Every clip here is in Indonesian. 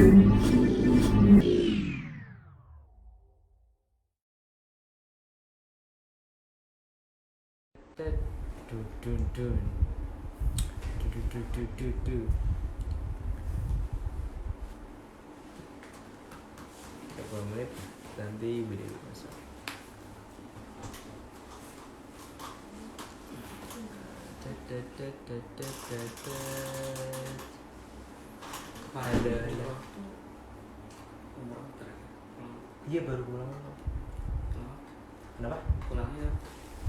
Dun dun dun. Du. Berapa menit nanti video masuk. Ada. Umroh terakhir. Iya baru pulang. Kenapa? Pulangnya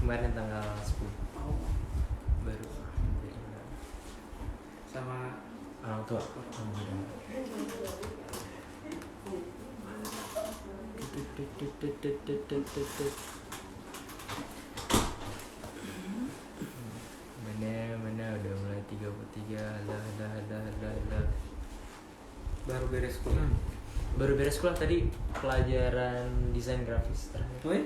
Kemarin tanggal 10 baru. sama Orang tua. Mana udah mulai 33. Lah. baru beres kuliah. Baru beres sekolah tadi pelajaran desain grafis terakhir. Oh ya?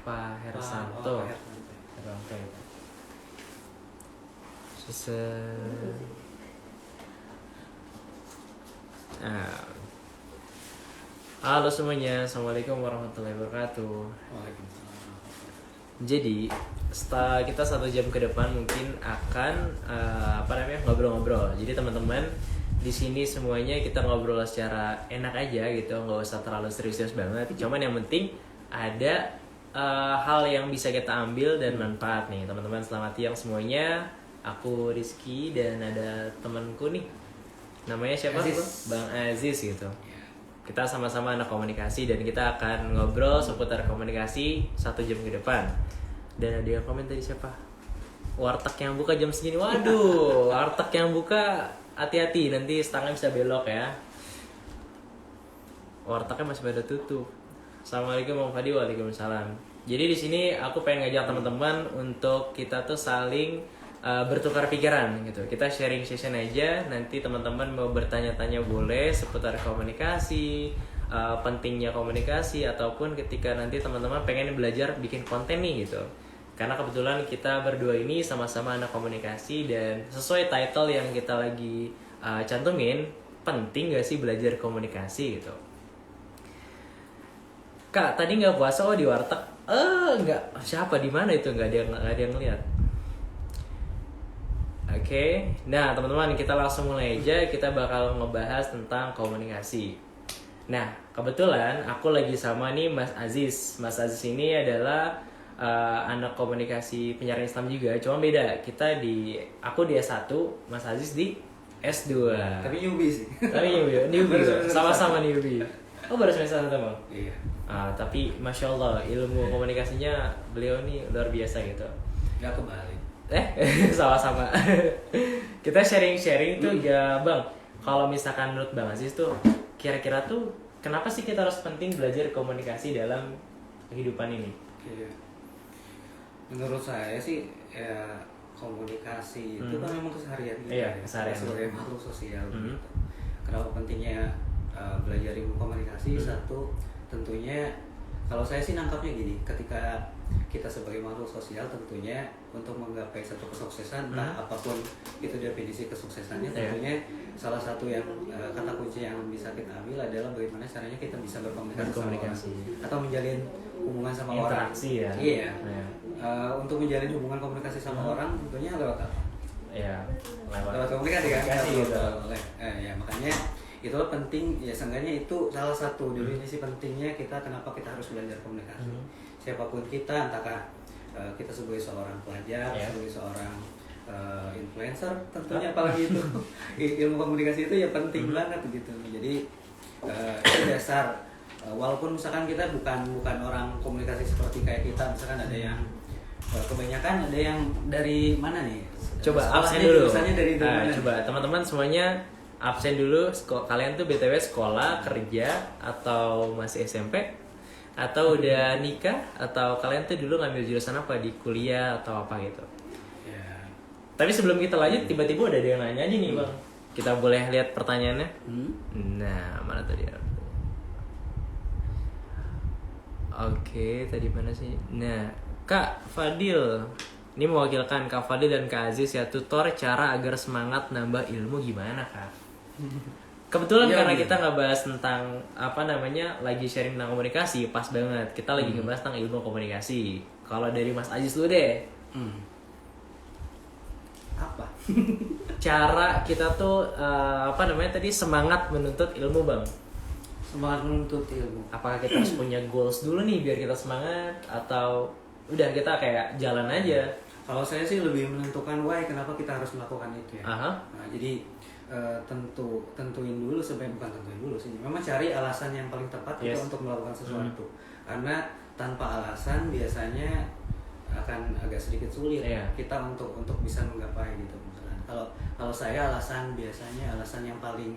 Pak Hersanto. Pak Hersanto. Hersanto itu. Selesai. Halo semuanya, assalamualaikum warahmatullahi wabarakatuh. Waalaikumsalam. Jadi setelah kita 1 jam ke depan mungkin akan ngobrol-ngobrol. Jadi teman-teman di sini semuanya kita ngobrol secara enak aja gitu, nggak usah terlalu serius banget. Cuman yang penting ada hal yang bisa kita ambil dan manfaat nih teman-teman. Selamat siang semuanya. Aku Rizky dan ada temanku nih. Namanya siapa? Aziz. Bang Aziz gitu. Kita sama-sama anak komunikasi dan kita akan ngobrol seputar komunikasi 1 jam ke depan. Dan ada yang komen tadi siapa? Warteg yang buka jam segini. Waduh, warteg yang buka hati-hati nanti setengah bisa belok ya. Wartegnya masih pada tutup. Assalamualaikum Bang Fadi, waalaikumsalam. Jadi di sini aku pengen ngajak teman-teman untuk kita tuh saling bertukar pikiran gitu. Kita sharing session aja. Nanti teman-teman mau bertanya-tanya boleh seputar komunikasi, pentingnya komunikasi, ataupun ketika nanti teman-teman pengen belajar bikin konten nih gitu. Karena kebetulan kita berdua ini sama-sama anak komunikasi dan sesuai title yang kita lagi cantumin, penting gak sih belajar komunikasi gitu. Kak, tadi nggak puasa di warteg? Nggak. Siapa di mana itu? Nggak ada yang ngeliat. Oke, nah teman-teman kita langsung mulai aja. Kita bakal ngebahas tentang komunikasi. Nah, kebetulan aku lagi sama nih Mas Aziz. Mas Aziz ini adalah anak komunikasi penyiaran Islam juga. Cuma beda, aku di S1, Mas Aziz di S2. Tapi newbie sih. Tapi newbie. Baru Sama-sama newbie. Oh, baru semester 1 Bang? Iya. Tapi Masya Allah, ilmu komunikasinya beliau nih luar biasa gitu. Gak kebalik. Sama-sama. Kita sharing-sharing tuh ya Bang. Kalau misalkan menurut Bang Aziz tuh kira-kira tuh kenapa sih kita harus penting belajar komunikasi dalam kehidupan ini? Iya. Menurut saya sih ya komunikasi itu kan memang keseharian kita. Iya, keseharian. Sebagai makhluk sosial gitu. Kenapa pentingnya belajar ilmu komunikasi? Satu, tentunya kalau saya sih nangkapnya gini, ketika kita sebagai makhluk sosial tentunya untuk menggapai satu kesuksesan, entah apapun itu definisi kesuksesannya, tentunya salah satu yang kata kunci yang bisa kita ambil adalah bagaimana caranya kita bisa berkomunikasi sama orang atau menjalin hubungan sama Interaksi orang. ya. Iya. Untuk menjalin hubungan komunikasi sama orang tentunya lewat apa? Ya, Lewat komunikasi kan? gitu. Ya makanya itulah penting ya, seenggaknya itu salah satu definisi pentingnya kita kenapa kita harus belajar komunikasi. Siapapun kita, entahkah kita sebagai seorang pelajar, sebagai seorang influencer tentunya, apalagi itu ilmu komunikasi itu ya penting banget gitu. Jadi itu dasar. Walaupun misalkan kita bukan orang komunikasi seperti kayak kita, misalkan ada yang kebanyakan ada yang dari mana nih? Coba absen dulu. Dari mana? Coba teman-teman semuanya absen dulu. Kalian tuh BTW sekolah, kerja, atau masih SMP? Atau udah nikah? Atau kalian tuh dulu ngambil jurusan apa di kuliah atau apa gitu? Ya. Tapi sebelum kita lanjut, tiba-tiba udah ada yang nanya aja nih Bang. Kita boleh lihat pertanyaannya? Nah, mana tadi? Oke, tadi mana sih? Nah, Kak Fadil, ini mewakilkan Kak Fadil dan Kak Aziz ya. Tutor cara agar semangat nambah ilmu gimana Kak? Kebetulan Iya, karena iya. kita nggak bahas tentang apa namanya lagi sharing tentang komunikasi, pas banget. Kita lagi ngebahas tentang ilmu komunikasi. Kalau dari Mas Aziz dulu deh, Apa? cara kita tuh apa namanya tadi semangat menuntut ilmu bang. Semangat menuntut ilmu. Apakah kita harus punya goals dulu nih biar kita semangat atau udah kita kayak jalan aja? Kalau saya sih lebih menentukan why kenapa kita harus melakukan itu ya. Aha. Nah, jadi tentuin dulu sebenarnya, bukan tentuin dulu sih. Memang cari alasan yang paling tepat Yes. untuk melakukan sesuatu. Karena tanpa alasan biasanya akan agak sedikit sulit Iya. kita untuk bisa menggapai gitu misalkan. Kalau saya biasanya alasan yang paling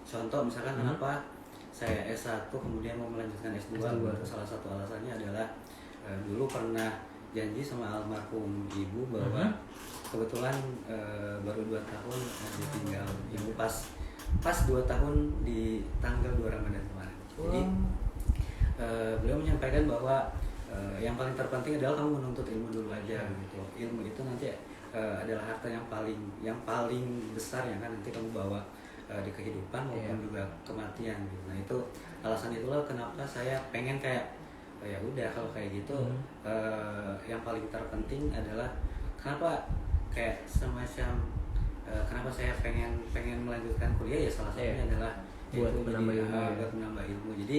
contoh misalkan kenapa saya S1 kemudian mau melanjutkan S2, S2. itu salah satu alasannya adalah dulu pernah janji sama almarhum ibu bahwa kebetulan baru 2 tahun ditinggal ibu pas 2 tahun di tanggal 2 Ramadan kemarin. Jadi beliau menyampaikan bahwa yang paling terpenting adalah kamu menuntut ilmu dulu aja gitu. Ilmu itu nanti adalah harta yang paling besar yang kan nanti kamu bawa di kehidupan maupun juga kematian gitu. Nah itu alasan itulah kenapa saya pengen kayak ya udah kalau kayak gitu yang paling terpenting adalah kenapa kayak semacam kenapa saya pengen melanjutkan kuliah ya salah satunya adalah buat itu menambah ilmu ya. buat menambah ilmu. Jadi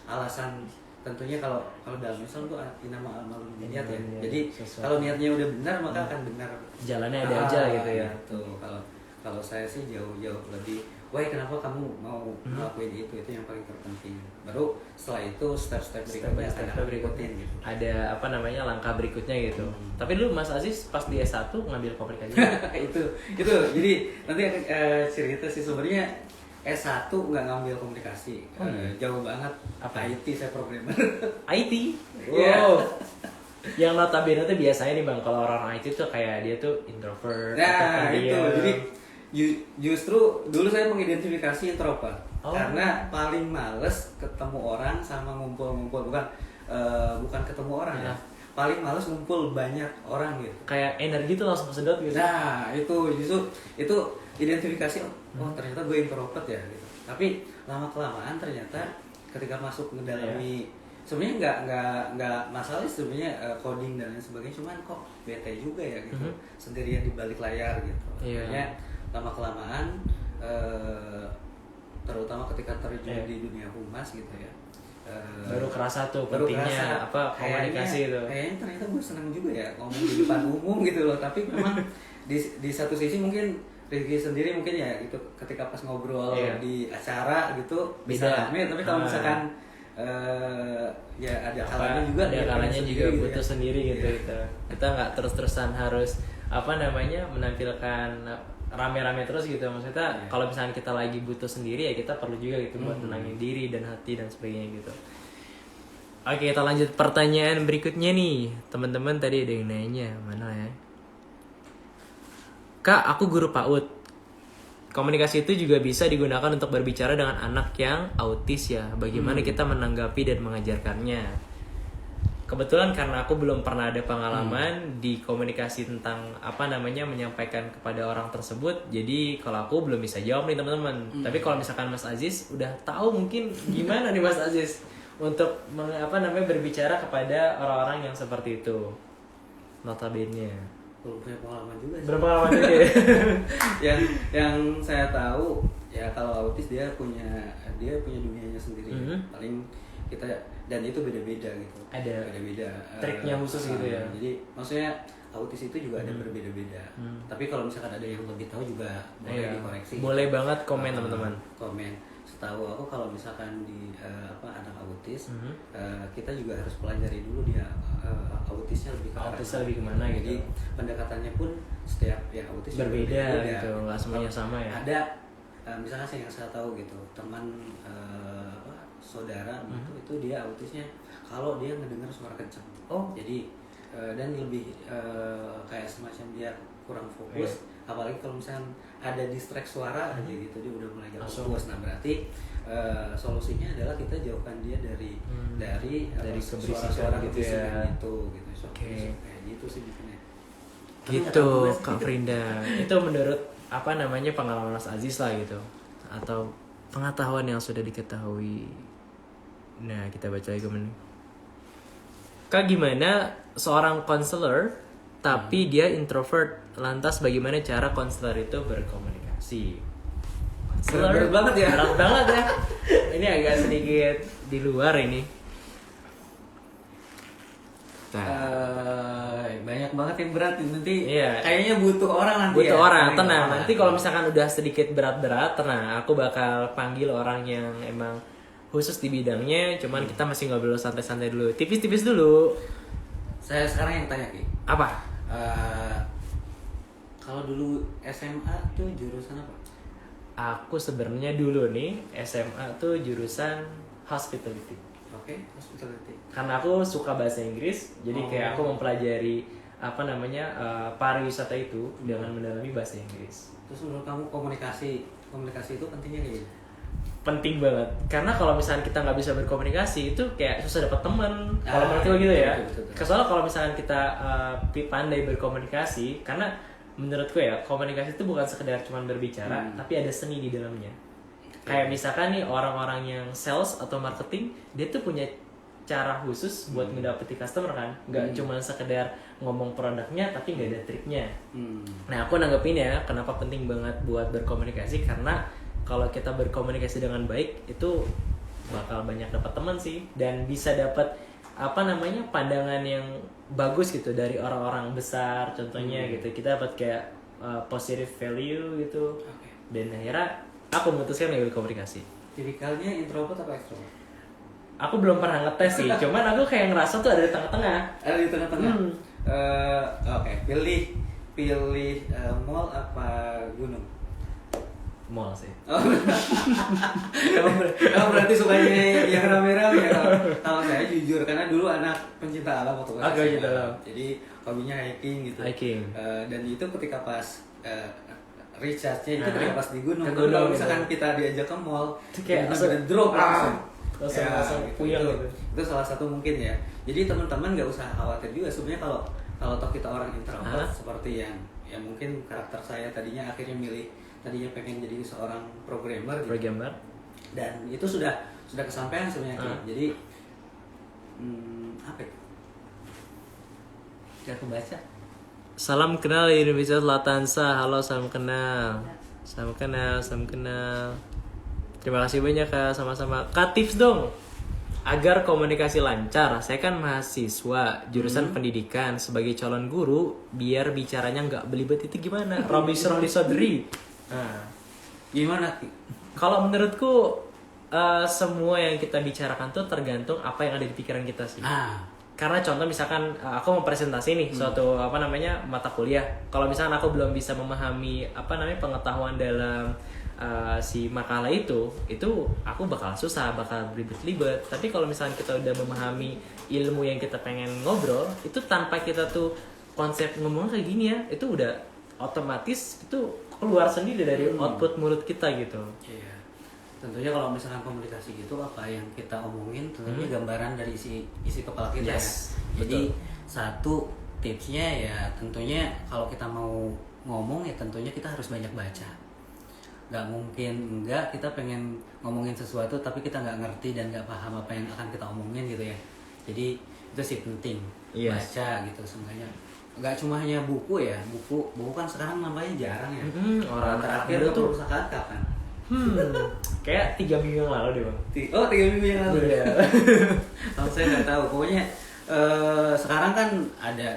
alasan tentunya kalau dalam Islam tuh inama amal niat ya. Jadi kalau niatnya udah benar maka akan benar. Jalannya ada aja gitu ya. Gitu. Kalau saya sih jauh lebih why kenapa kamu mau ngelakuin itu yang paling terpenting. Baru setelah itu step-step berikutnya akan ikutin gitu. Ada apa namanya langkah berikutnya gitu. Tapi dulu Mas Aziz pas di S1 ngambil komunikasi. itu jadi nanti cerita sih sebenarnya S1 nggak ngambil komunikasi. Jauh banget. Apa? IT saya programmer. IT? Iya. Wow. Yang notabene tuh biasanya nih bang, kalau orang IT tuh kayak dia tuh introvert. Nah itu pendiam. jadi justru dulu saya mengidentifikasi introvert karena paling males ketemu orang sama ngumpul-ngumpul bukan ketemu orang ya. Paling males ngumpul banyak orang gitu. Kayak energi tuh langsung sedot gitu. Nah itu identifikasi ternyata gue introvert ya gitu. Tapi lama kelamaan ternyata ketika masuk mendalami sebenarnya nggak masalah sebenarnya coding dan lain sebagainya, cuman kok bete juga ya gitu sendirian di balik layar gitu. Makanya lama kelamaan terutama ketika terjun di dunia humas gitu ya. Baru kerasa tuh pentingnya apa komunikasi itu. Kayaknya ternyata gue senang juga ya ngomong di depan umum gitu loh. Tapi memang di satu sisi mungkin Rizky sendiri mungkin ya itu ketika pas ngobrol di acara gitu bisa rame. Tapi kalau misalkan ya ada kalanya juga. Ada kalanya juga gitu butuh ya. sendiri gitu. Kita nggak terus-terusan harus apa namanya menampilkan rame-rame terus gitu. Maksudnya kalau misalnya kita lagi butuh sendiri ya kita perlu juga gitu buat tenangin diri dan hati dan sebagainya gitu. Oke, kita lanjut pertanyaan berikutnya nih. Teman-teman tadi ada yang nanya, mana ya? Kak, aku guru PAUD. Komunikasi itu juga bisa digunakan untuk berbicara dengan anak yang autis ya. Bagaimana kita menanggapi dan mengajarkannya? Kebetulan karena aku belum pernah ada pengalaman di komunikasi tentang apa namanya menyampaikan kepada orang tersebut, jadi kalau aku belum bisa jawab nih teman-teman. Tapi kalau misalkan Mas Aziz udah tahu mungkin gimana nih Mas Aziz untuk apa namanya berbicara kepada orang-orang yang seperti itu, notabene. Belum punya pengalaman juga sih. Berpengalaman juga ya? yang saya tahu ya kalau autis dia punya dunianya sendiri. Paling kita dan itu beda-beda gitu. Ada beda-beda triknya khusus gitu ya. Jadi maksudnya autis itu juga ada berbeda-beda. Tapi kalau misalkan ada yang lebih tahu juga boleh dikoreksi. Boleh banget komen teman-teman. Komen. Setahu aku kalau misalkan di anak autis, kita juga harus pelajari dulu dia autisnya lebih ke arah Autisnya lebih kemana gitu. Jadi pendekatannya pun setiap yang autis berbeda gitu, nggak semuanya sama ya. Ada misalnya yang saya tahu gitu teman saudara gitu itu dia autisnya kalau dia ngedengar suara kencang. Jadi dan lebih kayak semacam dia kurang fokus. Apalagi kalau misalnya ada distract suara aja gitu dia udah mulai gak fokus. Nah berarti solusinya adalah kita jauhkan dia dari suara-suara gitu ya. gitu. Kayak gitu sih bikinnya. Gitu Kak Frinda. Itu menurut apa namanya pengalaman Mas Aziz lah gitu, atau pengetahuan yang sudah diketahui. Nah, kita baca lagi komen. Kak, gimana seorang konselor tapi dia introvert? Lantas bagaimana cara konselor itu berkomunikasi? Berat banget ya. Berat banget ya. Ini agak sedikit di luar ini. Banyak banget yang berat nanti. Iya. Kayaknya butuh orang nanti. Butuh ya? orang, tenang. Nanti kalau misalkan udah sedikit berat-berat, tenang. Aku bakal panggil orang yang emang khusus di bidangnya. Cuman kita masih ngobrol santai-santai dulu, tipis-tipis dulu. Saya sekarang yang tanya Ki. Apa? Kalau dulu SMA tuh jurusan apa? Aku sebenarnya dulu nih SMA tuh jurusan hospitality. Oke, hospitality. Karena aku suka bahasa Inggris, jadi kayak aku mempelajari apa namanya pariwisata itu dengan mendalami bahasa Inggris. Terus menurut kamu komunikasi itu pentingnya kayak gini? Penting banget, karena kalau misalnya kita nggak bisa berkomunikasi itu kayak susah dapat teman. Kalau menurut gue gitu ya. Betul. Soalnya kalau misalnya kita pandai berkomunikasi, karena menurutku ya komunikasi itu bukan sekedar cuma berbicara, tapi ada seni di dalamnya. Kayak misalkan nih orang-orang yang sales atau marketing, dia tuh punya cara khusus buat mendapati customer kan, nggak cuma sekedar ngomong produknya tapi nggak ada triknya. Nah, aku nanggepin ya kenapa penting banget buat berkomunikasi, karena kalau kita berkomunikasi dengan baik itu bakal banyak dapat teman sih, dan bisa dapat apa namanya pandangan yang bagus gitu dari orang-orang besar contohnya gitu. Kita dapat kayak positive value gitu. Dan akhirnya aku memutuskan untuk berkomunikasi. Tipikalnya introvert atau extrovert? Aku belum pernah ngetes sih, cuman aku kayak ngerasa tuh ada di tengah-tengah. Ada di tengah-tengah. Oke, pilih mall apa gunung? Mall sih. Kamu berarti sukanya yang rame-rame ya? Kalau saya jujur, karena dulu anak pencinta alam waktu Oke, pencinta alam. Jadi hobinya hiking gitu. Hiking. Dan itu ketika pas recharge-nya itu ketika pas di gunung. Ke gunung, Kalau misalkan kita diajak ke mall, itu kayak bener-bener drop langsung. Langsung puyeng gitu. Itu salah satu mungkin ya. Jadi teman-teman nggak usah khawatir juga. Sebenarnya kalau toh kita orang introvert seperti yang mungkin karakter saya tadinya akhirnya pengen jadi seorang programmer gitu. Dan itu sudah kesampaian sebenarnya. Jadi apa itu? Gak kebaca. Salam kenal Universitas Latansa. Halo, salam kenal. Salam kenal. Terima kasih banyak Kak, sama-sama. Kak, tips dong agar komunikasi lancar. Saya kan mahasiswa jurusan pendidikan, sebagai calon guru, biar bicaranya nggak belibet itu gimana? Robi Sodri. Nah, Gimana? kalau menurutku semua yang kita bicarakan tuh tergantung apa yang ada di pikiran kita sih. Karena contoh misalkan aku mau presentasi nih suatu mata kuliah. Kalau misalkan aku belum bisa memahami pengetahuan dalam si makalah itu aku bakal susah, bakal belibet-libet. Tapi kalau misalkan kita udah memahami ilmu yang kita pengen ngobrol, itu tanpa kita tuh konsep ngomong kayak gini ya, itu udah otomatis itu keluar sendiri dari output mulut kita gitu. Iya. Tentunya kalau misalkan komunikasi gitu, apa yang kita omongin tentunya gambaran dari isi kepala kita. Yes, ya. Jadi betul. satu tipsnya ya tentunya kalau kita mau ngomong ya tentunya kita harus banyak baca. Nggak mungkin enggak kita pengen ngomongin sesuatu tapi kita nggak ngerti dan nggak paham apa yang akan kita omongin gitu ya. Jadi itu sih penting. Baca gitu sebenarnya. Nggak cuma hanya buku ya, buku kan sekarang namanya jarang ya. Orang terakhir tuh perpustakaan kapan? Kayak 3 minggu yang lalu deh Bang. 3 minggu yang lalu. Iya. Kalau saya nggak tahu, pokoknya sekarang kan ada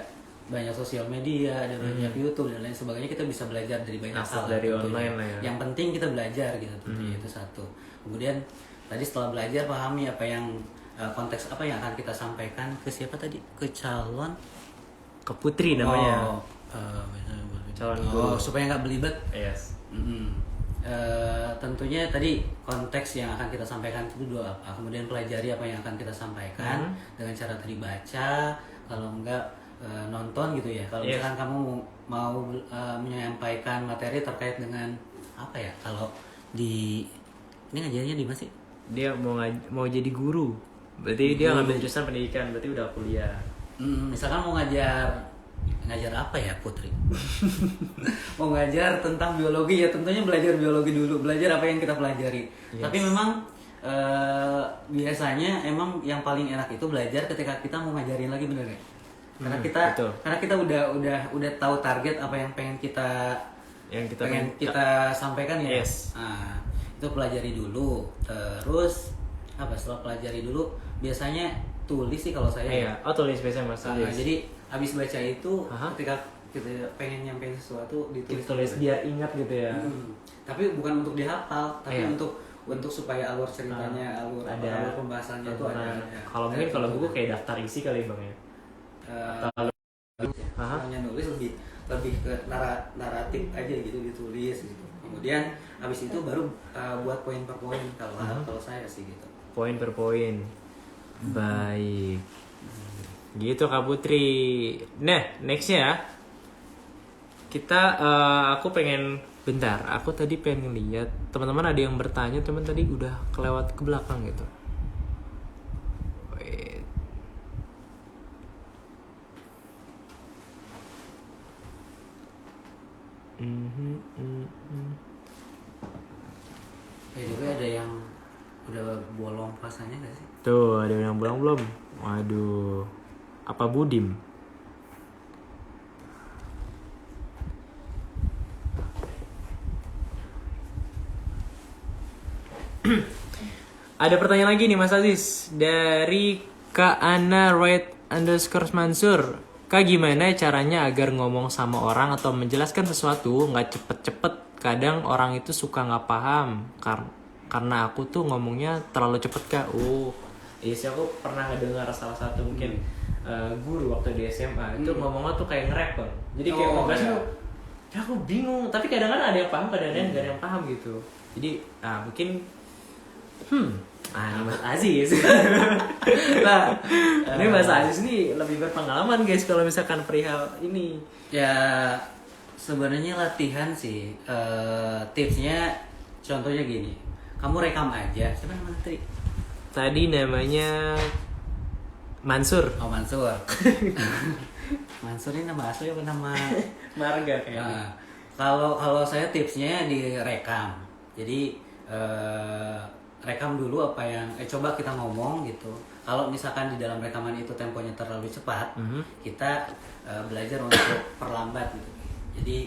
banyak sosial media, ada banyak YouTube dan lain sebagainya, kita bisa belajar dari banyak hal dari tentunya. online lah ya. Yang penting kita belajar gitu, tentunya itu satu. Kemudian tadi setelah belajar pahami apa yang konteks apa yang akan kita sampaikan ke siapa tadi? Ke calon, Ke Putri namanya. Calon guru. Supaya nggak belibet. Yes. Tentunya tadi konteks yang akan kita sampaikan itu dua apa, kemudian pelajari apa yang akan kita sampaikan dengan cara tadi baca, kalau enggak nonton gitu ya. Kalau misalkan kamu mau menyampaikan materi terkait dengan apa ya, kalau ini ngajarnya di mana sih? Dia mau jadi guru, berarti dia ngambil jurusan pendidikan, berarti udah kuliah. Misalkan mau ngajar ngajar apa ya Putri? Mau ngajar tentang biologi ya tentunya belajar biologi dulu, belajar apa yang kita pelajari. Yes. Tapi memang biasanya emang yang paling enak itu belajar ketika kita mau ngajarin lagi, bener ya? Karena betul. kita udah tahu target apa yang pengen kita sampaikan ya. Yes. Nah, itu pelajari dulu. Terus setelah pelajari dulu biasanya tulis sih kalau saya. Iya, tulis biasanya Mas. Jadi habis baca itu ketika kita pengen nyampein sesuatu ditulis biar ingat gitu ya. Tapi bukan untuk dihafal, tapi untuk supaya alur ceritanya, alur pembahasannya itu ada. Kalau mungkin kalau buku kayak daftar isi kali Bang ya. Hanya nulis lebih ke naratif aja gitu, ditulis gitu. Kemudian habis itu baru buat poin per poin kalau saya sih gitu. Poin per poin. Baik. Gitu Kak Putri. Nah, nextnya ya. Aku pengen bentar. Aku tadi pengen lihat teman-teman ada yang bertanya, teman tadi udah kelewat ke belakang gitu. Wait. Juga ada yang udah bolong puasanya nggak sih? Tuh, ada yang bolong belum? Waduh. Apa Budim? Ada pertanyaan lagi nih Mas Aziz dari Kak Ana _Mansur. Kak, gimana caranya agar ngomong sama orang atau menjelaskan sesuatu nggak cepet-cepet? Kadang orang itu suka nggak paham karena aku tuh ngomongnya terlalu cepet Kak. Iya sih, aku pernah ngedengar salah satu mungkin guru waktu di SMA itu ngomongnya tuh kayak nge-rap Bang. Jadi kayak ngebahasnya tuh aku bingung, tapi kadang-kadang ada yang paham, kadang-kadang nggak ada yang paham gitu. Jadi mungkin ini Mas Aziz. Nah, ini Mas Aziz nih lebih berpengalaman guys kalau misalkan perihal ini. Ya sebenarnya latihan sih. Tipsnya contohnya gini. Kamu rekam aja. Siapa namanya tadi? Tadi namanya Mansur. Oh, Mansur. Mansur ini nama asli apa nama marga kayaknya? Kalau saya tipsnya direkam. Jadi rekam dulu apa yang coba kita ngomong gitu. Kalau misalkan di dalam rekaman itu temponya terlalu cepat, kita belajar untuk perlambat gitu. Jadi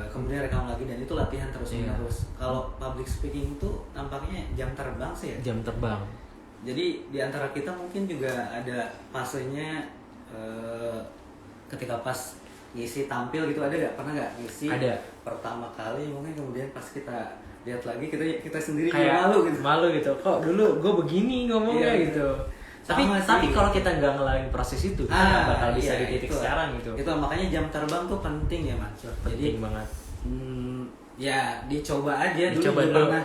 kemudian rekam lagi dan itu latihan terus menerus. Kalau public speaking itu nampaknya jam terbang sih ya. Jam terbang. Jadi di antara kita mungkin juga ada fasenya ketika pas ngisi tampil gitu, ada nggak? Pernah nggak ngisi? Ada. Pertama kali mungkin kemudian pas kita lihat lagi kita sendiri kayak juga malu gitu. Kok dulu gue begini ngomongnya gitu. Tapi kalau kita nggak ngelakuin proses itu, kita bakal bisa di titik sekarang gitu. Itu makanya jam terbang tuh penting ya Mas. Penting banget. Ya dicoba aja dulu. Karena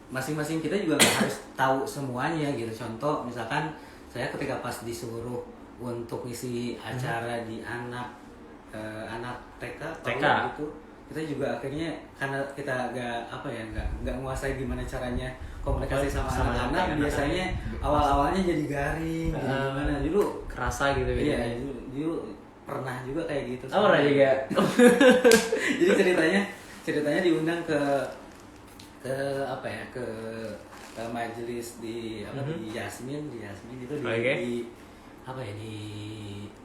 masing-masing kita juga nggak harus tahu semuanya gitu. Contoh misalkan saya ketika pas disuruh untuk ngisi acara di anak TK gitu, kita juga akhirnya karena kita nggak menguasai gimana caranya komunikasi sama anak-anak, biasanya awalnya jadi garing, jadi gimana dulu kerasa gitu. Iya, dulu pernah juga kayak gitu. Pernah juga. Jadi ceritanya diundang ke majelis di Yasmin itu di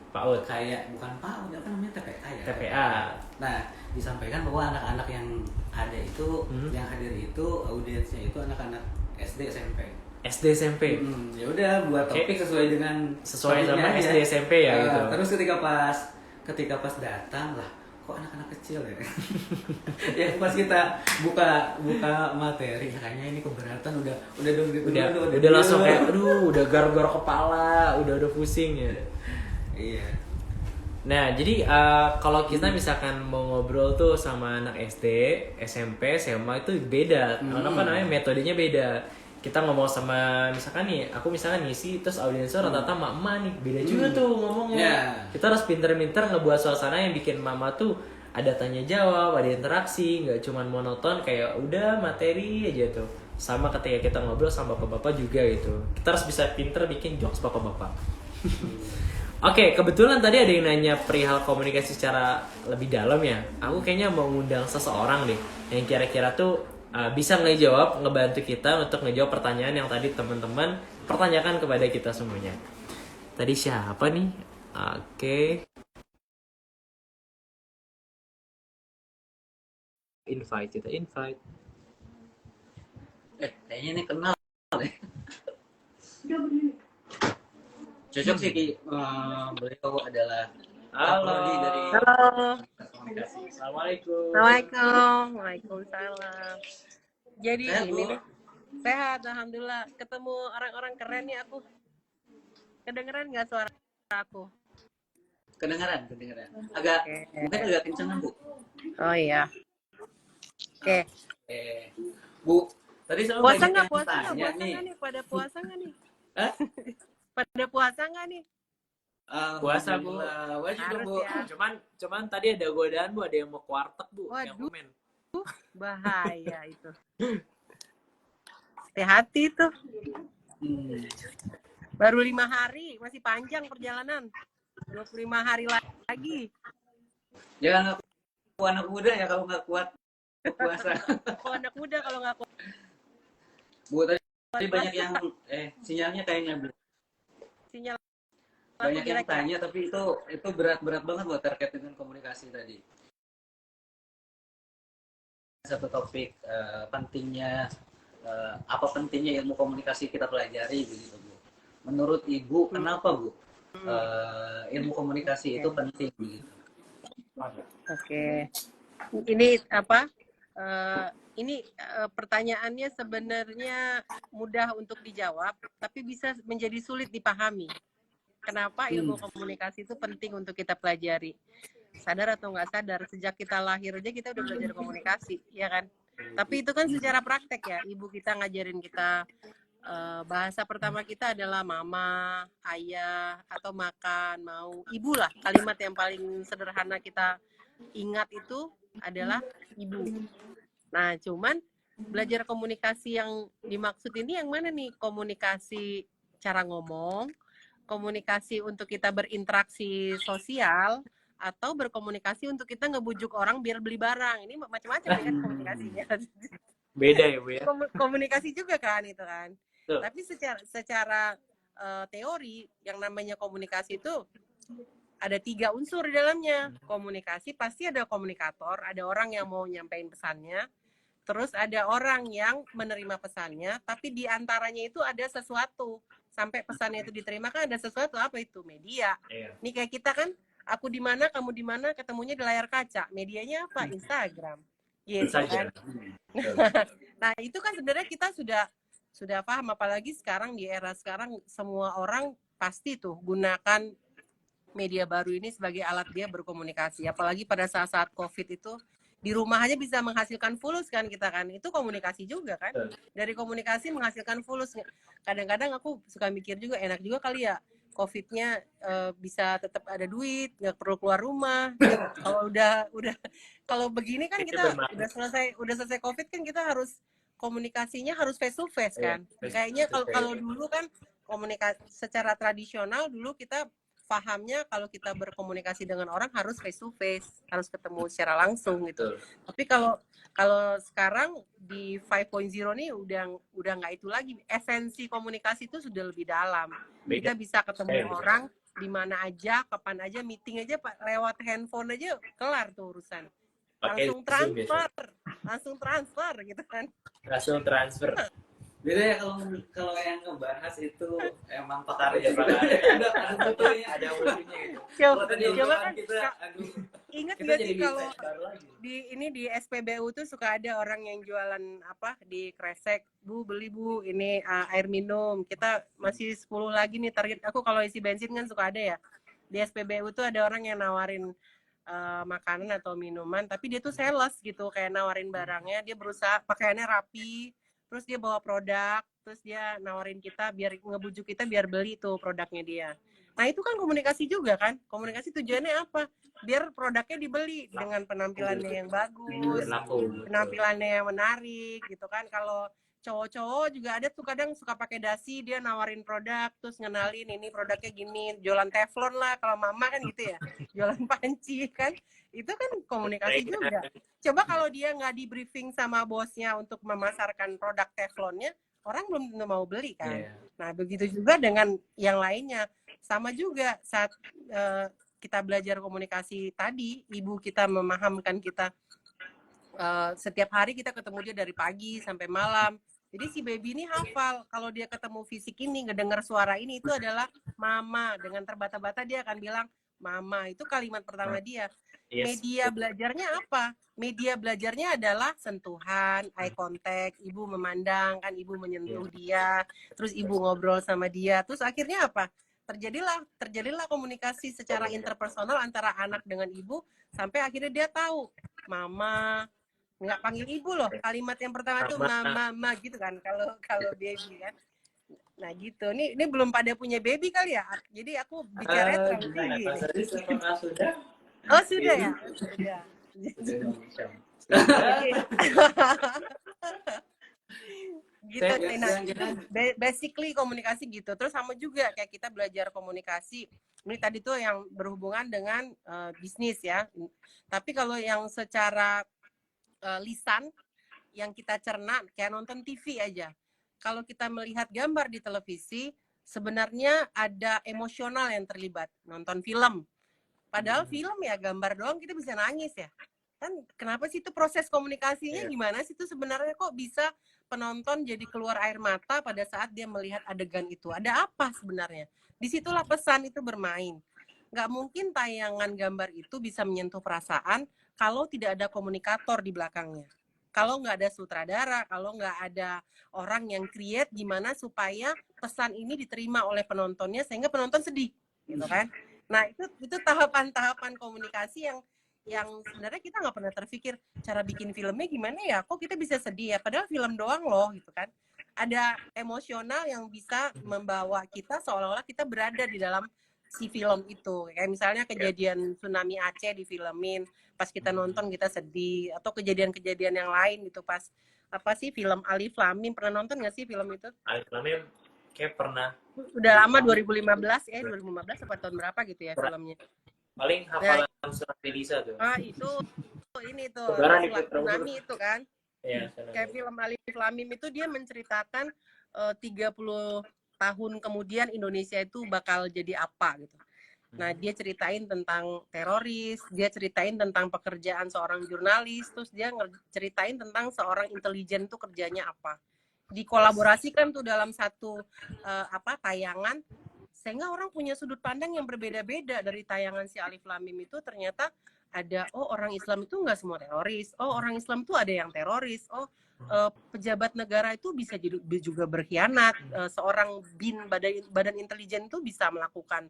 PAUD. Kayak bukan PAUD, apa namanya, TPA ya. TPA. Nah, disampaikan bahwa anak-anak yang ada itu, yang hadir itu audiensnya itu anak-anak SD SMP. SD SMP. Ya udah buat topik sesuai sama SD SMP ya gitu. Terus ketika pas datang lah, kok anak-anak kecil ya. Ya pas kita buka materi, kayaknya ini keberatan udah langsung kayak udah gar-gar kepala, udah pusing ya. Iya. Nah, jadi kalau kita misalkan mau ngobrol tuh sama anak SD, SMP, SMA itu beda. Apa namanya, metodenya beda. Kita ngomong sama misalkan nih, aku misalkan ngisi terus audiensnya rata-rata emak-emak nih, beda juga tuh ngomongnya. Yeah. Kita harus pinter-pinter ngebuat suasana yang bikin mama tuh ada tanya jawab, ada interaksi, nggak cuma monoton kayak udah materi aja tuh. Sama ketika kita ngobrol sama bapak-bapak juga gitu. Kita harus bisa pinter bikin jokes bapak-bapak. Oke, kebetulan tadi ada yang nanya perihal komunikasi secara lebih dalam ya. Aku kayaknya mau ngundang seseorang deh yang kira-kira tuh bisa ngejawab, ngebantu kita untuk ngejawab pertanyaan yang tadi teman-teman pertanyakan kepada kita semuanya. Tadi siapa nih? Oke. Invite, kita invite. Kayaknya ini kenal deh. Cocok sih, beliau adalah Halo. Prodi dari Halo. komunikasi. Assalamualaikum. Assalamualaikum. Waalaikumsalam. Jadi Sehat, ini Bu? nih, sehat, alhamdulillah. Ketemu orang-orang keren nih aku. Kedengeran nggak suara aku? Kedengaran. Agak Oke. mungkin agak kencangan, Bu. Oh iya. Oke. Bu, tadi selalu Puasa banyak nggak? yang Puasa nggak? tanya Puasa nih. nggak nih? Pada puasa nggak nih? Hah? Pada puasa nggak nih? Puasa, Bu. Alhamdulillah. Wah juga, Harus Bu. ya. Cuman tadi ada godaan, Bu, ada yang mau ke warteg, Bu, yang Waduh. komen. Bahaya itu. Hati-hati tuh. Baru 5 hari, masih panjang perjalanan. 25 hari lagi. Jangan ngaku anak muda ya kalau nggak kuat puasa. Oh, anak muda kalau nggak kuat. Bu, tadi banyak yang sinyalnya kayaknya, Bu. Sinyal Banyak yang jelek ya? tanya, tapi itu berat banget buat terkait dengan komunikasi tadi. Satu topik pentingnya apa pentingnya ilmu komunikasi kita pelajari begitu, Bu. Menurut Ibu kenapa, Bu? Ilmu komunikasi itu penting begitu. Oke. Ini apa? Ini pertanyaannya sebenarnya mudah untuk dijawab, tapi bisa menjadi sulit dipahami. Kenapa ilmu komunikasi itu penting untuk kita pelajari? Sadar atau nggak sadar, sejak kita lahir aja kita udah belajar komunikasi, ya kan? Tapi itu kan secara praktek ya, ibu kita ngajarin kita bahasa pertama kita adalah mama, ayah, atau makan, mau, ibu lah. Kalimat yang paling sederhana kita ingat itu adalah ibu. Nah, cuman belajar komunikasi yang dimaksud ini yang mana nih? Komunikasi cara ngomong, komunikasi untuk kita berinteraksi sosial, atau berkomunikasi untuk kita ngebujuk orang biar beli barang. Ini macam-macam ya kan komunikasinya. Beda ya, Bu ya? Komunikasi juga kan itu kan. Tuh. Tapi secara teori yang namanya komunikasi itu ada 3 unsur di dalamnya. Komunikasi pasti ada komunikator, ada orang yang mau nyampein pesannya, terus ada orang yang menerima pesannya, tapi di antaranya itu ada sesuatu. Sampai pesannya itu diterima kan ada sesuatu, apa itu? Media. Iya. Ini kayak kita kan, aku di mana, kamu di mana, ketemunya di layar kaca. Medianya apa? Instagram. Gitu kan. Nah, itu kan sebenarnya kita sudah paham, apalagi sekarang di era sekarang semua orang pasti tuh gunakan media baru ini sebagai alat dia berkomunikasi. Apalagi pada saat-saat Covid itu di rumah aja bisa menghasilkan fulus kan kita kan. Itu komunikasi juga kan. Dari komunikasi menghasilkan fulus. Kadang-kadang aku suka mikir juga enak juga kali ya Covid-nya bisa tetap ada duit, nggak perlu keluar rumah. Kalau udah kalau begini kan kita udah selesai Covid kan kita harus komunikasinya harus face to face kan. Kayaknya kalau dulu kan komunikasi secara tradisional dulu kita pahamnya kalau kita berkomunikasi dengan orang harus face to face, harus ketemu secara langsung gitu. Tapi kalau sekarang di 5.0 nih udah nggak itu lagi. Esensi komunikasi itu sudah lebih dalam. Kita bisa ketemu orang di mana aja, kapan aja, meeting aja lewat handphone aja kelar tuh urusan. Langsung transfer gitu kan. Langsung transfer. Beda ya kalau yang ngebahas itu emang pakarnya ada ujungnya gitu. Coba kan ingat nggak sih kalau di SPBU tuh suka ada orang yang jualan apa di kresek, Bu beli Bu ini air minum, kita masih 10 lagi nih target. Aku kalau isi bensin kan suka ada ya di SPBU tuh ada orang yang nawarin makanan atau minuman, tapi dia tuh sales gitu, kayak nawarin barangnya, dia berusaha pakaiannya rapi, terus dia bawa produk, terus dia nawarin kita biar ngebujuk kita biar beli tuh produknya dia. Nah itu kan komunikasi juga kan, komunikasi tujuannya apa? Biar produknya dibeli dengan penampilannya yang bagus, penampilannya yang menarik gitu kan. Kalau cowok-cowok juga ada tuh kadang suka pakai dasi, dia nawarin produk, terus ngenalin ini produknya gini, jualan teflon lah kalau mama kan gitu ya, jualan panci kan, itu kan komunikasi juga. Coba kalau dia nggak di briefing sama bosnya untuk memasarkan produk teflonnya, orang belum tentu mau beli kan. Nah begitu juga dengan yang lainnya, sama juga saat kita belajar komunikasi tadi, ibu kita memahamkan kita setiap hari kita ketemu dia dari pagi sampai malam. Jadi si baby ini hafal kalau dia ketemu fisik ini, ngedengar suara ini itu adalah mama. Dengan terbata-bata dia akan bilang mama. Itu kalimat pertama dia. Media belajarnya apa? Media belajarnya adalah sentuhan, eye contact, ibu memandang, kan ibu menyentuh dia, terus ibu ngobrol sama dia. Terus akhirnya apa? Terjadilah komunikasi secara interpersonal antara anak dengan ibu sampai akhirnya dia tahu mama, nggak panggil ibu loh, kalimat yang pertama tuh mama gitu kan kalau baby kan. Nah gitu, ini belum pada punya baby kali ya, jadi aku bicara terlalu tinggi. Sudah? Oh sudah ya, sudah. Gitu. Nah, basically komunikasi gitu. Terus sama juga kayak kita belajar komunikasi. Ini tadi tuh yang berhubungan dengan bisnis ya. Tapi kalau yang secara lisan yang kita cerna kayak nonton TV aja. Kalau kita melihat gambar di televisi, sebenarnya ada emosional yang terlibat. Nonton film. Padahal film ya gambar doang kita bisa nangis ya. Kan kenapa sih itu proses komunikasinya gimana sih itu sebenarnya kok bisa penonton jadi keluar air mata pada saat dia melihat adegan itu? Ada apa sebenarnya? Disitulah pesan itu bermain. Nggak mungkin tayangan gambar itu bisa menyentuh perasaan kalau tidak ada komunikator di belakangnya. Kalau nggak ada sutradara, kalau nggak ada orang yang create gimana supaya pesan ini diterima oleh penontonnya sehingga penonton sedih, gitu kan? Nah itu tahapan-tahapan komunikasi yang sebenarnya kita nggak pernah terpikir cara bikin filmnya gimana ya? Kok kita bisa sedih ya? Padahal film doang loh, gitu kan? Ada emosional yang bisa membawa kita seolah-olah kita berada di dalam si film itu. Kayak misalnya kejadian tsunami Aceh difilmin, pas kita nonton kita sedih, atau kejadian-kejadian yang lain gitu pas apa sih film Alif Lam Mim, pernah nonton nggak sih film itu? Alif Lam Mim kayak pernah. Udah lama 2015 2015 apa tahun berapa gitu ya filmnya. Paling hafalan surat Elisa tuh. Itu ini tuh tsunami itu kan. Iya, kayak film Alif Lam Mim itu dia menceritakan 30 tahun kemudian Indonesia itu bakal jadi apa gitu. Nah, dia ceritain tentang teroris, dia ceritain tentang pekerjaan seorang jurnalis, terus dia ceritain tentang seorang intelijen itu kerjanya apa. Dikolaborasikan tuh dalam satu tayangan sehingga orang punya sudut pandang yang berbeda-beda. Dari tayangan si Alif Lam Mim itu ternyata ada orang Islam itu nggak semua teroris, orang Islam itu ada yang teroris, pejabat negara itu bisa juga berkhianat, seorang badan intelijen itu bisa melakukan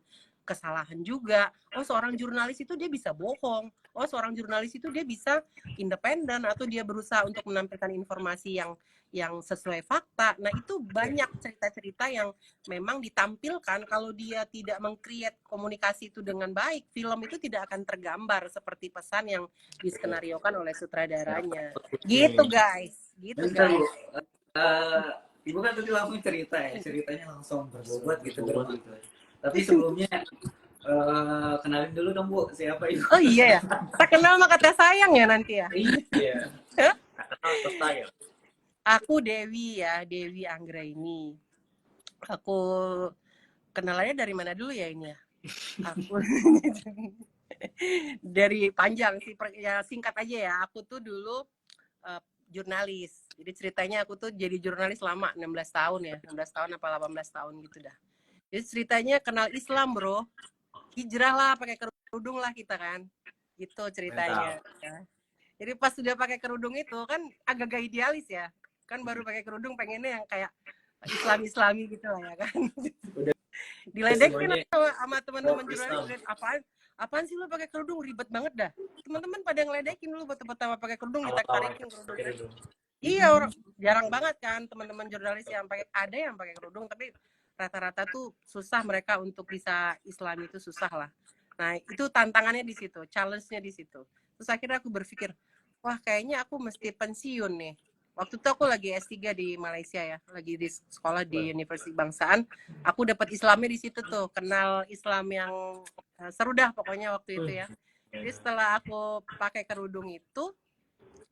kesalahan juga, seorang jurnalis itu dia bisa bohong, seorang jurnalis itu dia bisa independen atau dia berusaha untuk menampilkan informasi yang sesuai fakta. Nah itu banyak cerita-cerita yang memang ditampilkan. Kalau dia tidak meng-create komunikasi itu dengan baik, film itu tidak akan tergambar seperti pesan yang diskenariokan oleh sutradaranya. Gitu guys, gitu guys. Ibu kan tadi langsung ceritanya langsung berbobot gitu. Tapi sebelumnya kenalin dulu dong Bu, siapa Ibu? Oh iya ya, tak kenal sama kata sayang ya nanti ya. Iya. Kenal sayang. Aku Dewi ya, Dewi Anggraini. Aku kenalannya dari mana dulu ya ini ya? Aku dari panjang sih, ya singkat aja ya. Aku tuh dulu jurnalis. Jadi ceritanya aku tuh jadi jurnalis lama, 16 tahun ya. 16 tahun apa 18 tahun gitu dah. Jadi ceritanya kenal Islam bro. Hijrah lah, pakai kerudung lah kita kan. Gitu ceritanya. Ya. Jadi pas sudah pakai kerudung itu kan agak-agak idealis ya. Kan baru pakai kerudung pengennya yang kayak Islami gitu lah ya kan. Diledekin sama teman-teman jurnalis, apaan sih lo pakai kerudung, ribet banget dah. Teman-teman pada ngeledekin dulu pertama pakai kerudung, ditarik-tarikin kerudung. Iya, orang jarang banget kan teman-teman jurnalis yang pakai, ada yang pakai kerudung tapi rata-rata tuh susah mereka untuk bisa Islami itu susah lah. Nah, itu tantangannya di situ, challenge-nya di situ. Terus akhirnya aku berpikir, wah kayaknya aku mesti pensiun nih. waktu itu aku lagi S3 di Malaysia ya, lagi di sekolah di Universitas Bangsaan. Aku dapat Islamnya di situ tuh, kenal Islam yang seru dah pokoknya waktu itu ya. Jadi setelah aku pakai kerudung itu,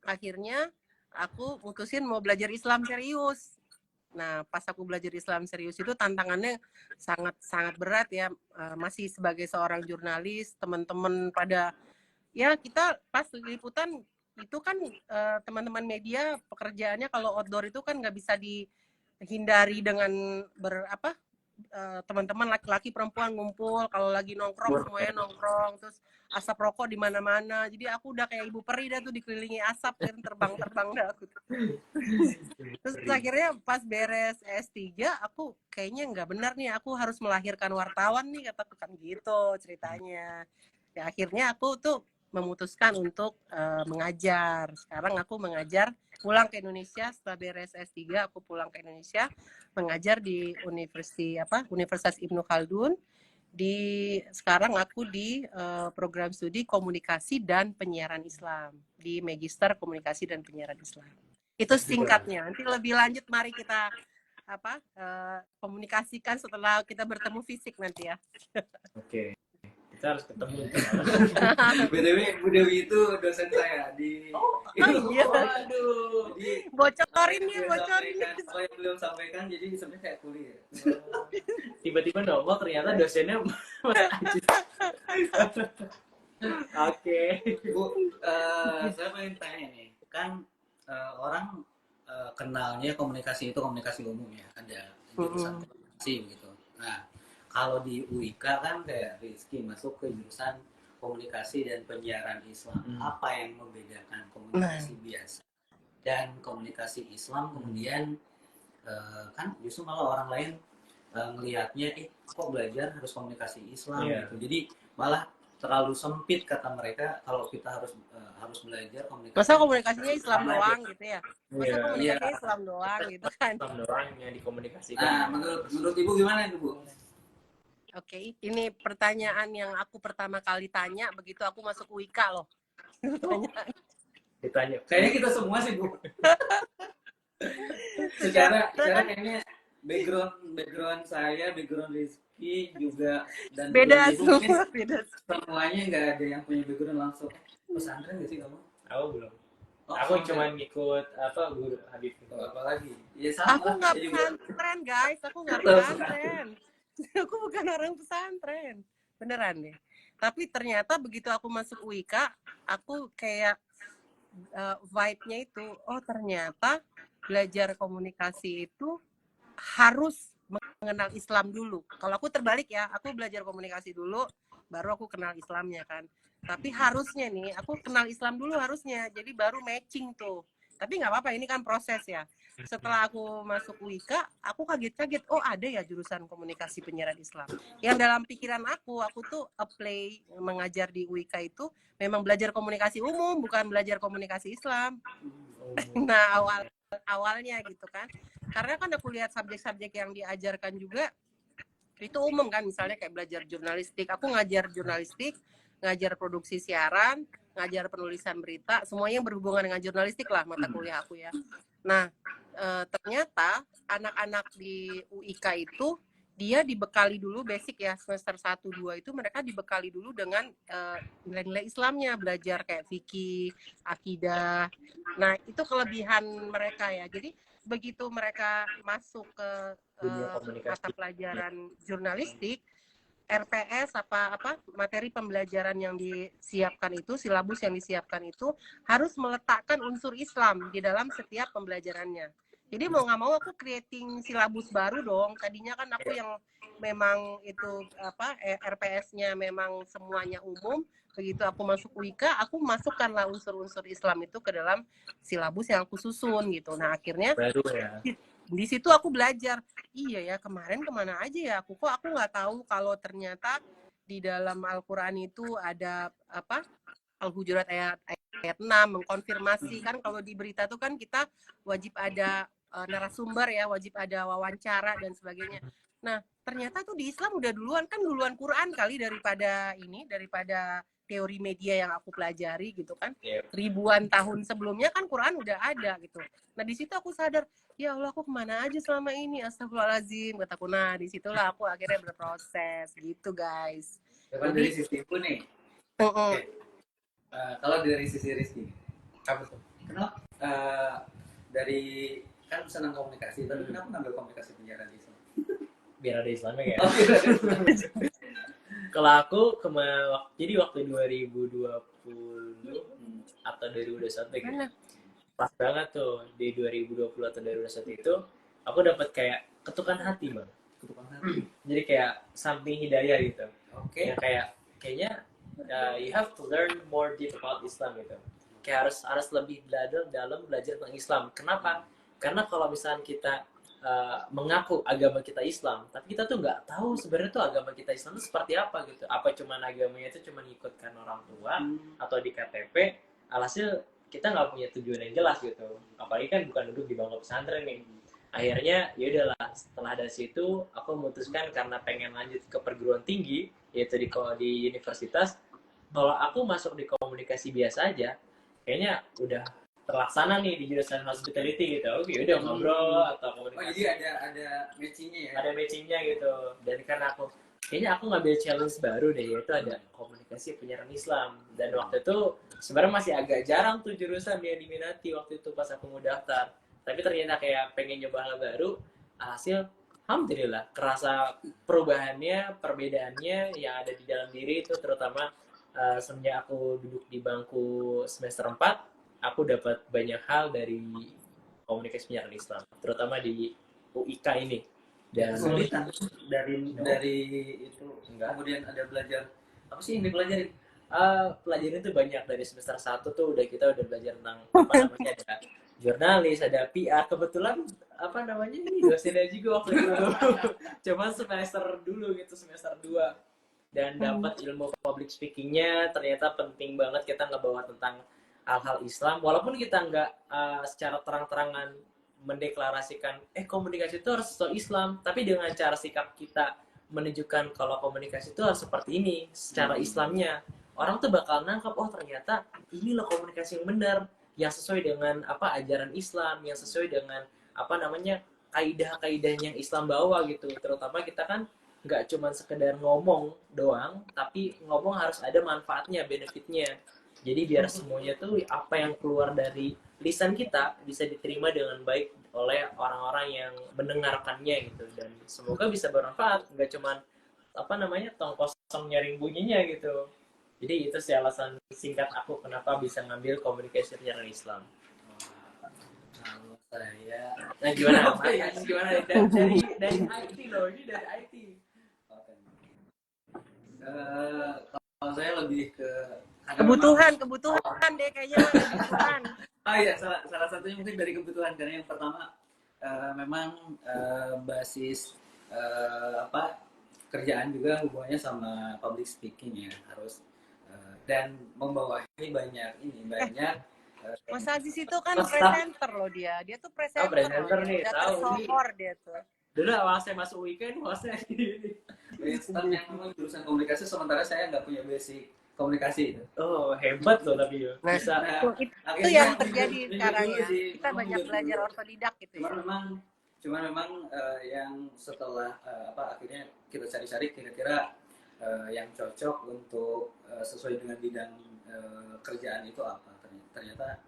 akhirnya aku mutusin mau belajar Islam serius. Nah, pas aku belajar Islam serius itu tantangannya sangat berat ya. Masih sebagai seorang jurnalis, teman-teman pada ya kita pas liputan itu kan teman-teman media pekerjaannya kalau outdoor itu kan nggak bisa dihindari dengan teman-teman laki-laki perempuan ngumpul, kalau lagi nongkrong semuanya nongkrong, terus asap rokok di mana-mana. Jadi aku udah kayak ibu peri dah tuh dikelilingi asap kan, terbang-terbang dah aku. Terus akhirnya pas beres S3 aku kayaknya nggak benar nih, aku harus melahirkan wartawan nih, kataku kan gitu ceritanya. Ya akhirnya aku tuh memutuskan untuk mengajar. Sekarang aku mengajar, pulang ke Indonesia setelah beres S3, aku pulang ke Indonesia mengajar di Universitas Ibnu Khaldun. Sekarang aku di program studi komunikasi dan penyiaran Islam di Magister Komunikasi dan Penyiaran Islam. Itu singkatnya. Nanti lebih lanjut mari kita komunikasikan setelah kita bertemu fisik nanti ya. Oke. Kita harus ketemu. BTW Bu Dewi itu dosen saya di iya. Waduh. Bocorin nih. Apa yang belum sampaikan, jadi sebenarnya kayak kuliah. Tiba-tiba nongol ternyata dosennya Mas Ajis. Oke. Bu, saya pengen tanya nih, kan orang kenalnya komunikasi itu komunikasi umum ya, ada jurusan komunikasi gitu. Nah, kalau di UIK kan kayak Rizky masuk ke jurusan komunikasi dan penyiaran Islam. Apa yang membedakan komunikasi biasa dan komunikasi Islam? Kemudian kan justru malah orang lain ngelihatnya, kok belajar harus komunikasi Islam gitu. Jadi malah terlalu sempit kata mereka kalau kita harus belajar komunikasi. Masa komunikasinya Islam doang gitu ya? Masa komunikasinya Islam doang gitu kan? Islam doang yang dikomunikasikan. Nah, menurut Ibu gimana itu, Bu? Oke, ini pertanyaan yang aku pertama kali tanya begitu aku masuk UIK loh. Ditanya. Kayaknya kita semua sih, Bu. secara kayaknya background saya, background Rizky juga dan beda Ibu, semua, beda. Semuanya nggak ada yang punya background langsung pesantren nggak sih kamu? Aku belum. Aku cuma ngikut guru Habib. Apalagi? Ya sama. Aku nggak pesantren guys, aku nggak pesantren. Aku bukan orang pesantren, beneran deh. Tapi ternyata begitu aku masuk UIK, aku kayak vibe-nya itu, oh ternyata belajar komunikasi itu harus mengenal Islam dulu. Kalau aku terbalik ya, aku belajar komunikasi dulu, baru aku kenal Islamnya kan. Tapi harusnya nih, aku kenal Islam dulu harusnya, jadi baru matching tuh. Tapi nggak apa-apa, ini kan proses ya. Setelah aku masuk UIK, aku kaget-kaget, oh ada ya jurusan komunikasi penyiaran Islam. Yang dalam pikiran aku tuh apply mengajar di UIK itu memang belajar komunikasi umum, bukan belajar komunikasi Islam. Nah awalnya gitu kan. Karena kan aku lihat subjek-subjek yang diajarkan juga itu umum kan, misalnya kayak belajar jurnalistik. Aku ngajar jurnalistik, ngajar produksi siaran, ngajar penulisan berita, semuanya yang berhubungan dengan jurnalistik lah mata kuliah aku ya. Nah, ternyata anak-anak di UIK itu dia dibekali dulu basic ya, semester 1-2 itu mereka dibekali dulu dengan nilai-nilai Islamnya, belajar kayak fikih, akidah. Nah, itu kelebihan mereka ya. Jadi begitu mereka masuk ke mata pelajaran jurnalistik, RPS materi pembelajaran yang disiapkan itu, silabus yang disiapkan itu harus meletakkan unsur Islam di dalam setiap pembelajarannya. Jadi mau nggak mau aku creating silabus baru dong. Tadinya kan aku yang memang itu RPS-nya memang semuanya umum. Begitu aku masuk UIK, aku masukkanlah unsur-unsur Islam itu ke dalam silabus yang aku susun gitu. Nah akhirnya baru ya. Di situ aku belajar, iya ya kemarin kemana aja ya aku nggak tahu kalau ternyata di dalam Al-Quran itu ada Al-Hujurat ayat 6 mengkonfirmasi kan, kalau di berita tuh kan kita wajib ada narasumber ya, wajib ada wawancara dan sebagainya. Nah ternyata tuh di Islam udah duluan Quran kali daripada teori media yang aku pelajari gitu kan. Iya. Ribuan tahun sebelumnya kan Quran udah ada gitu. Nah di situ aku sadar, ya Allah aku kemana aja selama ini, astagfirullahaladzim, kataku. Nah disitulah aku akhirnya berproses gitu guys. Coba dari sisi ibu nih. Oke. Kalau dari sisi Rizky, Apa tuh? kenapa dari kan senang komunikasi, tapi kenapa ngambil komunikasi penyiaran Islam? Biar ada Islamnya kayak. Oh, iya. Kalau aku jadi waktu 2020 atau 2021 gitu. Mana? Pas banget tuh di 2020 atau 2021 itu aku dapat kayak ketukan hati, Bang. Ketukan hati. Jadi kayak something hidayah gitu. Oke. Ya kayaknya you have to learn more deep about Islam gitu. Kayak harus lebih dalam belajar tentang Islam. Kenapa? Karena kalau misalnya kita mengaku agama kita Islam, tapi kita tuh nggak tahu sebenarnya tuh agama kita Islam itu seperti apa gitu. Apa cuman agamanya itu cuman ikutkan orang tua atau di KTP, alhasil kita nggak punya tujuan yang jelas gitu. Apalagi kan bukan duduk di bangku pesantren nih. Akhirnya ya udahlah, setelah dari situ aku memutuskan karena pengen lanjut ke perguruan tinggi, yaitu di universitas. Kalau aku masuk di komunikasi biasa aja, kayaknya udah terlaksana nih di jurusan hospitality gitu. Oke, udah ngobrol atau komunikasi. Oh, jadi ada matchingnya ya? Ada matchingnya gitu. Dan karena kayaknya aku ngambil challenge baru deh, yaitu ada komunikasi penyiaran Islam. Dan waktu itu sebenarnya masih agak jarang tuh jurusan yang diminati waktu itu pas aku mau daftar. Tapi ternyata kayak pengen nyoba hal baru, hasil alhamdulillah kerasa perubahannya, perbedaannya yang ada di dalam diri itu, terutama semenjak aku duduk di bangku semester 4, aku dapat banyak hal dari komunikasi penyiaran Islam, terutama di UIK ini. Dan kesulitan dari itu enggak. Kemudian ada belajar apa sih yang dipelajari? Pelajaran itu banyak. Dari semester 1 tuh kita udah belajar tentang apa namanya, ada jurnalis, ada PR. Kebetulan apa namanya ini dosennya juga waktu itu. Cuman semester dulu gitu, semester 2. Dan dapat ilmu public speakingnya, ternyata penting banget kita ngebawa tentang hal-hal Islam, walaupun kita nggak secara terang-terangan mendeklarasikan komunikasi itu harus soal Islam, tapi dengan cara sikap kita menunjukkan kalau komunikasi itu harus seperti ini secara Islamnya, orang tuh bakal nangkap, oh ternyata ini loh komunikasi yang benar, yang sesuai dengan apa ajaran Islam, yang sesuai dengan apa namanya kaidah-kaidahnya yang Islam bawa gitu. Terutama kita kan nggak cuma sekedar ngomong doang, tapi ngomong harus ada manfaatnya, benefitnya. Jadi biar semuanya tuh apa yang keluar dari lisan kita bisa diterima dengan baik oleh orang-orang yang mendengarkannya gitu, dan semoga bisa bermanfaat, nggak cuman apa namanya tong kosong nyaring bunyinya gitu. Jadi itu sih alasan singkat aku kenapa bisa ngambil komunikasi penyiaran Islam. Kalau saya, Nah gimana? Gimana dari IT loh, ini dari IT. Kalau saya lebih ke Kebutuhan deh kayaknya, kebutuhan. Iya, salah satunya mungkin dari kebutuhan, karena yang pertama memang basis kerjaan juga hubungannya sama public speaking ya, harus dan membawahi banyak Mas Aziz itu kan presenter loh, dia tuh presenter. Presenter nih, udah tahu tersohor dia tuh. Dulu awal saya masuk weekend, saya staff yang memang jurusan komunikasi, sementara saya nggak punya basic komunikasi itu. Oh, hebat loh tapi ya. Bisa. Itu yang terjadi sekarang ya. Kita banyak belajar otodidak gitu ya. Cuma memang yang setelah akhirnya kita cari-cari kira-kira yang cocok untuk sesuai dengan bidang kerjaan itu apa. Ternyata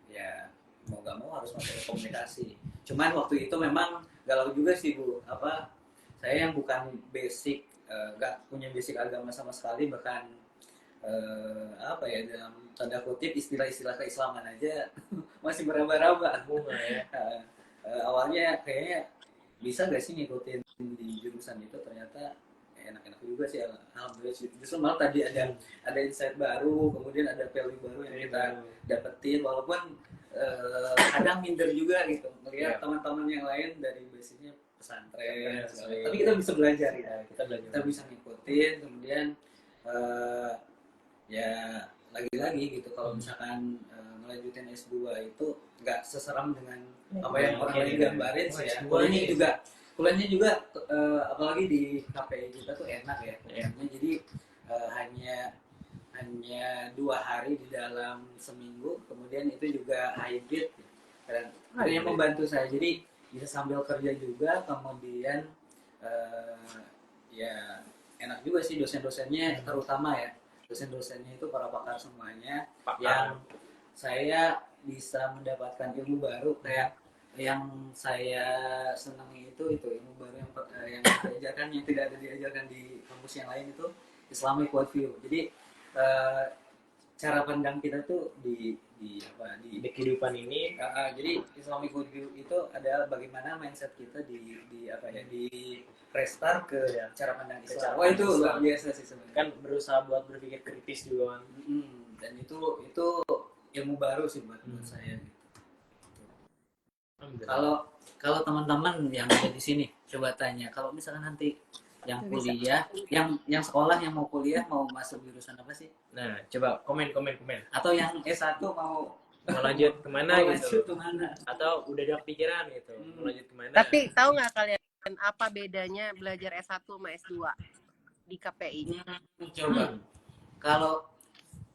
ya mau gak mau harus masuk ke komunikasi. Cuman waktu itu memang galau juga sih Bu. Saya yang bukan basic, gak punya basic agama sama sekali, bahkan dalam tanda kutip istilah-istilah keislaman aja masih meraba-raba. Awalnya kayaknya bisa gak sih ngikutin di jurusan itu, ternyata enak-enak juga sih, alhamdulillah. Justru malah tadi ada insight baru, kemudian ada value baru yang kita dapetin, walaupun kadang minder juga gitu melihat teman-teman yang lain dari basicnya pesantren, tapi kita bisa belajar ya, kita bisa ngikutin. Kemudian ya lagi-lagi gitu, kalau misalkan melanjutin S2 itu nggak seseram dengan apa yang orang lain gambarin sih ya. Kuliahnya juga apalagi di KPI kita tuh enak ya. Jadi hanya hanya 2 hari di dalam seminggu, kemudian itu juga hybrid dan yang membantu saya, jadi bisa sambil kerja juga, kemudian ya enak juga sih dosen-dosennya, terutama ya dosen-dosennya itu para pakar semuanya, yang saya bisa mendapatkan ilmu baru. Kayak yang saya senangi itu ilmu baru yang diajarkan, yang tidak ada diajarkan di kampus yang lain, itu Islamic worldview. Jadi cara pandang kita tuh di kehidupan ini. Jadi Islamic worldview itu adalah bagaimana mindset kita di restart ke cara pandang Islam. Wah, itu luar biasa sih sebenarnya. Kan berusaha buat berpikir kritis juga kan. Dan itu ilmu baru sih buat saya. Kalau teman-teman yang ada di sini coba tanya, kalau misalkan nanti yang kuliah, yang sekolah, yang mau kuliah, mau masuk jurusan apa sih? Nah, coba komen. Atau yang S1 mau lanjut kemana gitu? Atau udah ada pikiran gitu, mau lanjut kemana? Tapi tahu nggak kalian apa bedanya belajar S1 sama S2 di KPI? Coba. Kalau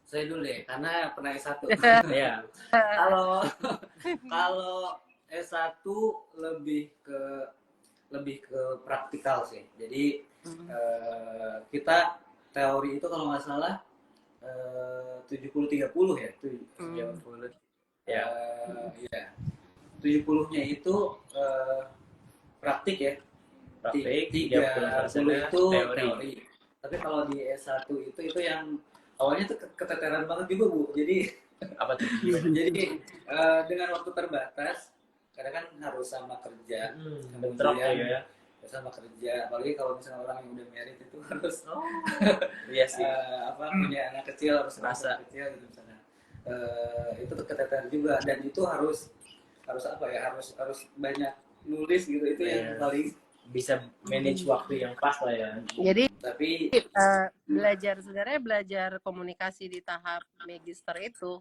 saya dulu ya, karena pernah S1. Ya. Kalau S1 lebih ke praktikal sih. Jadi kita teori itu kalau nggak salah 70-30 ya. 70. Ya. 70-nya itu praktik ya. Praktik, 30 itu teori. Tapi kalau di S1 itu yang awalnya tuh keteteran banget juga, Bu. Jadi apa tuh? Jadi dengan waktu terbatas, kadang kan harus sama kerja, bentrok ya. Sama kerja, apalagi kalau misalnya orang yang udah married itu harus iya sih. Punya anak kecil, harus masa kecil gitu misalnya. Itu keteteran juga, dan itu harus apa ya, harus banyak nulis gitu, itu yang paling bisa manage waktu yang pas lah ya. Jadi tapi belajar komunikasi di tahap magister itu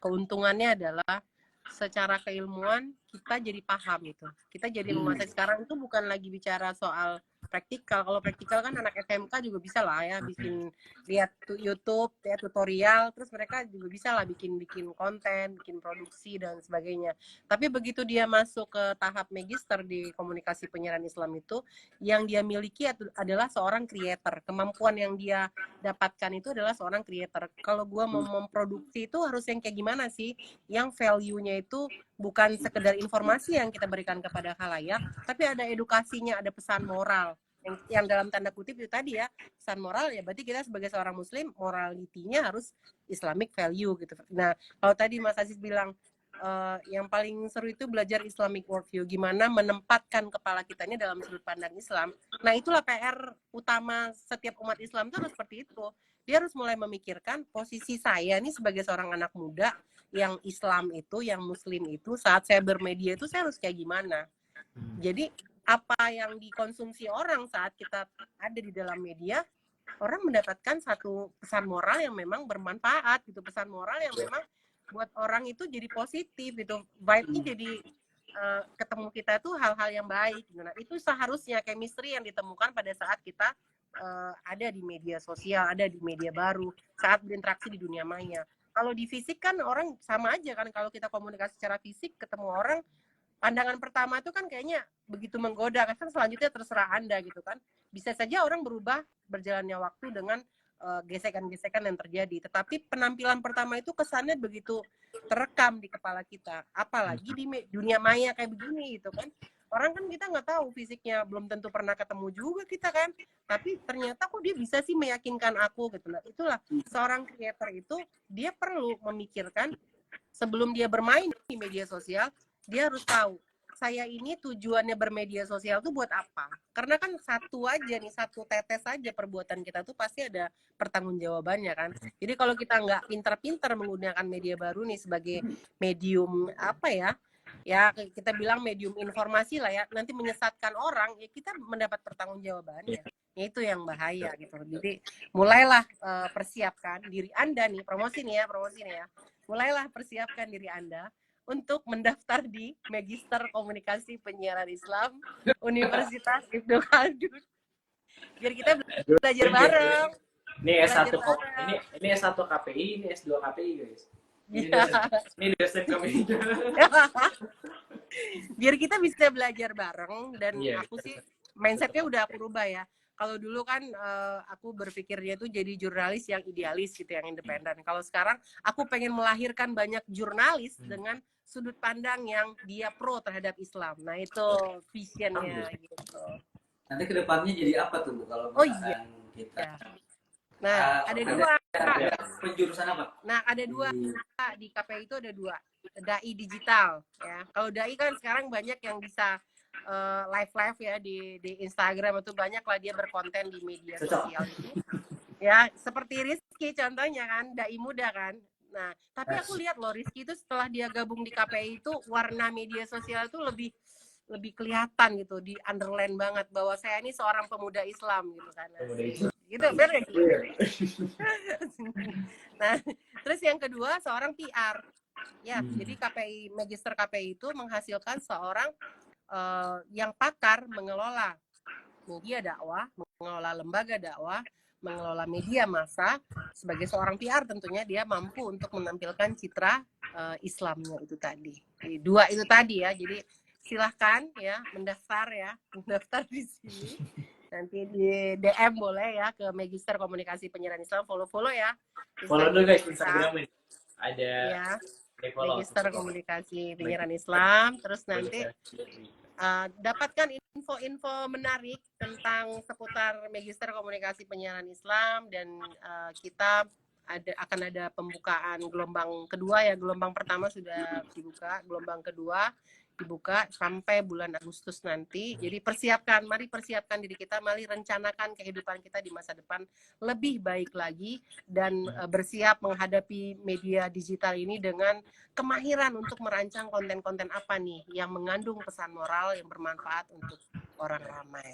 keuntungannya adalah secara keilmuan kita jadi paham gitu. Kita jadi menguasai. Sekarang itu bukan lagi bicara soal praktikal. Kalau praktikal kan anak SMK juga bisa lah ya bikin, lihat YouTube, lihat tutorial, terus mereka juga bisa lah bikin konten, bikin produksi dan sebagainya. Tapi begitu dia masuk ke tahap magister di komunikasi penyiaran Islam itu, yang dia miliki adalah seorang creator. Kemampuan yang dia dapatkan itu adalah seorang creator. Kalau gue mau memproduksi itu harus yang kayak gimana sih? Yang value-nya itu bukan sekedar informasi yang kita berikan kepada khalayak, tapi ada edukasinya, ada pesan moral. Yang dalam tanda kutip itu tadi ya, pesan moral ya, berarti kita sebagai seorang muslim, morality-nya harus Islamic value gitu. Nah, kalau tadi Mas Aziz bilang, yang paling seru itu belajar Islamic worldview, gimana menempatkan kepala kita ini dalam sudut pandang Islam. Nah, itulah PR utama setiap umat Islam itu harus seperti itu. Dia harus mulai memikirkan posisi saya nih sebagai seorang anak muda yang Islam itu, yang Muslim itu, saat saya bermedia itu saya harus kayak gimana. Jadi apa yang dikonsumsi orang saat kita ada di dalam media, orang mendapatkan satu pesan moral yang memang bermanfaat gitu, pesan moral yang memang buat orang itu jadi positif gitu, vibe-nya jadi ketemu kita tuh hal-hal yang baik. Nah, itu seharusnya chemistry yang ditemukan pada saat kita ada di media sosial, ada di media baru, saat berinteraksi di dunia maya. Kalau di fisik kan orang sama aja kan, kalau kita komunikasi secara fisik ketemu orang, pandangan pertama itu kan kayaknya begitu menggoda, kan selanjutnya terserah Anda gitu kan. Bisa saja orang berubah berjalannya waktu dengan gesekan-gesekan yang terjadi. Tetapi penampilan pertama itu kesannya begitu terekam di kepala kita. Apalagi di dunia maya kayak begini gitu kan. Orang kan kita nggak tahu fisiknya, belum tentu pernah ketemu juga kita kan. Tapi ternyata kok dia bisa sih meyakinkan aku gitu. Nah, itulah seorang creator itu, dia perlu memikirkan sebelum dia bermain di media sosial, dia harus tahu saya ini tujuannya bermedia sosial tuh buat apa? Karena kan satu aja nih, satu tetes aja perbuatan kita tuh pasti ada pertanggungjawabannya kan. Jadi kalau kita nggak pintar-pintar menggunakan media baru nih sebagai medium apa ya? Ya kita bilang medium informasi lah ya, nanti menyesatkan orang, ya kita mendapat pertanggungjawabannya. Ya, itu yang bahaya gitu. Jadi mulailah persiapkan diri Anda nih, promosi nih ya. Mulailah persiapkan diri Anda untuk mendaftar di Magister Komunikasi Penyiaran Islam Universitas Ibnu Khaldun. Biar kita belajar bareng. Ini S1 Belajar bareng. ini S1 KPI, ini S2 KPI guys. Iya. Ini dosen KPI. Biar kita bisa belajar bareng, dan Iya. aku sih mindsetnya udah aku rubah ya. Kalau dulu kan aku berpikirnya tuh jadi jurnalis yang idealis gitu, yang independen. Kalau sekarang aku pengen melahirkan banyak jurnalis dengan sudut pandang yang dia pro terhadap Islam. Nah itu visionnya gitu. Nanti kedepannya jadi apa tuh Bu kalau Oh misalkan iya. kita Nah ada dua. penjurusan apa? Nah ada dua di KPI itu, ada dua. Dai digital ya. Kalau dai kan sekarang banyak yang bisa live ya di Instagram, itu banyak lah dia berkonten di media sosial itu. Ya, seperti Rizky contohnya kan, dai muda kan. Nah, tapi aku lihat loh Rizky itu setelah dia gabung di KPI itu warna media sosial itu lebih kelihatan gitu, di underline banget bahwa saya ini seorang pemuda Islam gitu kan. Gitu, benar gak sih? Nah, terus yang kedua seorang PR. Ya, jadi Magister KPI itu menghasilkan seorang yang pakar mengelola media dakwah, mengelola lembaga dakwah, mengelola media massa. Sebagai seorang PR tentunya dia mampu untuk menampilkan citra Islamnya itu tadi. Jadi, dua itu tadi ya. Jadi silahkan ya mendaftar di sini. Nanti di DM boleh ya ke Magister Komunikasi Penyiaran Islam, follow ya. Follow dulu guys Instagram ini. Ada ya. Magister Komunikasi Penyiaran Islam. Terus nanti dapatkan info-info menarik tentang seputar Magister Komunikasi Penyiaran Islam, dan kita akan ada pembukaan gelombang kedua ya. Gelombang pertama sudah dibuka, gelombang kedua dibuka sampai bulan Agustus nanti. Jadi mari persiapkan diri kita, mari rencanakan kehidupan kita di masa depan lebih baik lagi, dan bersiap menghadapi media digital ini dengan kemahiran untuk merancang konten-konten apa nih yang mengandung pesan moral yang bermanfaat untuk orang ramai.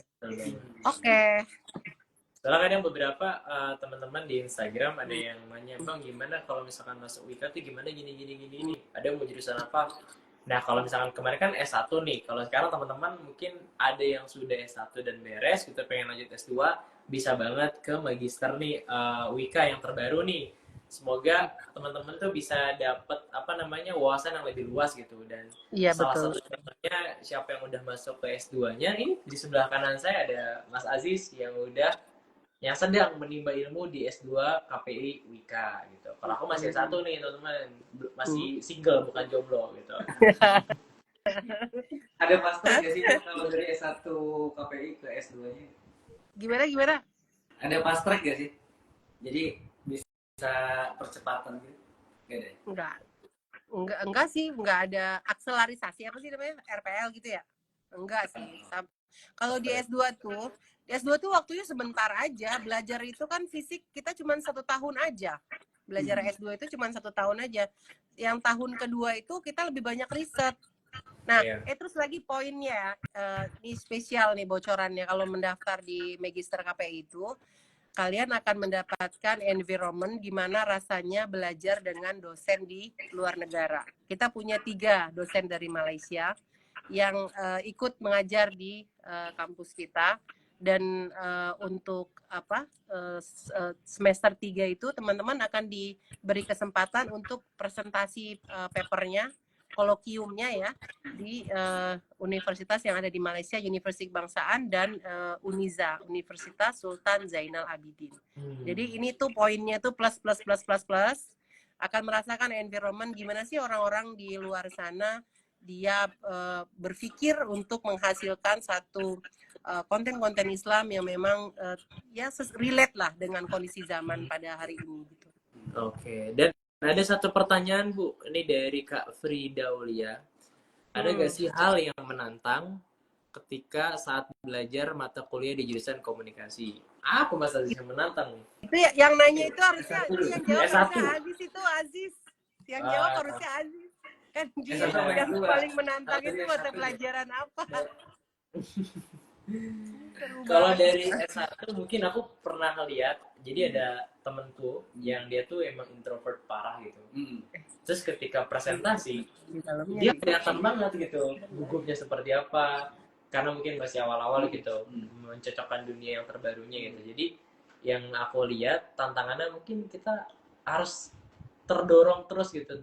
Oke. Soalnya kadang beberapa teman-teman di Instagram ada yang nanya, Bang gimana kalau misalkan masuk WIKA tuh gimana gini. Ada yang mau jurusan apa? Nah kalau misalkan kemarin kan S1 nih, kalau sekarang teman-teman mungkin ada yang sudah S1 dan beres, kita pengen lanjut S2, bisa banget ke Magister nih, WIKA yang terbaru nih. Semoga teman-teman tuh bisa dapat wawasan yang lebih luas gitu. Dan salah satu contohnya siapa yang udah masuk ke S2-nya, ini di sebelah kanan saya ada Mas Aziz yang sedang menimba ilmu di S2 KPI WIKA gitu. Kalau aku masih S1 nih teman-teman, masih single bukan jomblo gitu. Ada fast track nggak sih kalau dari S1 KPI ke S2-nya? Gimana? Ada fast track nggak sih? Jadi bisa percepatan gitu? Enggak sih, enggak ada akselerisasi apa sih namanya, RPL gitu ya? Enggak sih. Kalau di S2 tuh waktunya sebentar aja. Belajar itu kan fisik kita cuma 1 tahun aja. Belajar S2 itu cuma 1 tahun aja. Yang tahun kedua itu kita lebih banyak riset. Nah, terus lagi poinnya, ini spesial nih bocorannya, kalau mendaftar di Magister KPI itu, kalian akan mendapatkan environment gimana rasanya belajar dengan dosen di luar negara. Kita punya 3 dosen dari Malaysia yang ikut mengajar di kampus kita. Dan untuk semester 3 itu teman-teman akan diberi kesempatan untuk presentasi papernya, kolokiumnya ya, di universitas yang ada di Malaysia, Universitas Kebangsaan dan Uniza, Universitas Sultan Zainal Abidin. Jadi ini tuh poinnya tuh plus, akan merasakan environment gimana sih orang-orang di luar sana dia berpikir untuk menghasilkan satu konten-konten Islam yang memang relate lah dengan kondisi zaman pada hari ini gitu. Oke. Dan ada satu pertanyaan Bu, ini dari Kak Frida Aulia. Ada gak sih hal yang menantang ketika saat belajar mata kuliah di jurusan komunikasi? Apa Mas Aziz yang menantang nih? Itu yang nanya itu harusnya yang jawab harusnya Aziz itu Aziz. Yang jawab harusnya Aziz. Kan dia yang paling menantang itu mata pelajaran apa? Kalau dari S1 mungkin aku pernah lihat, jadi ada temenku yang dia tuh emang introvert parah gitu. Terus ketika presentasi, dia kelihatan banget gitu gugupnya seperti apa, karena mungkin masih awal-awal gitu, mencocokkan dunia yang terbarunya gitu. Jadi yang aku lihat tantangannya mungkin kita harus terdorong terus gitu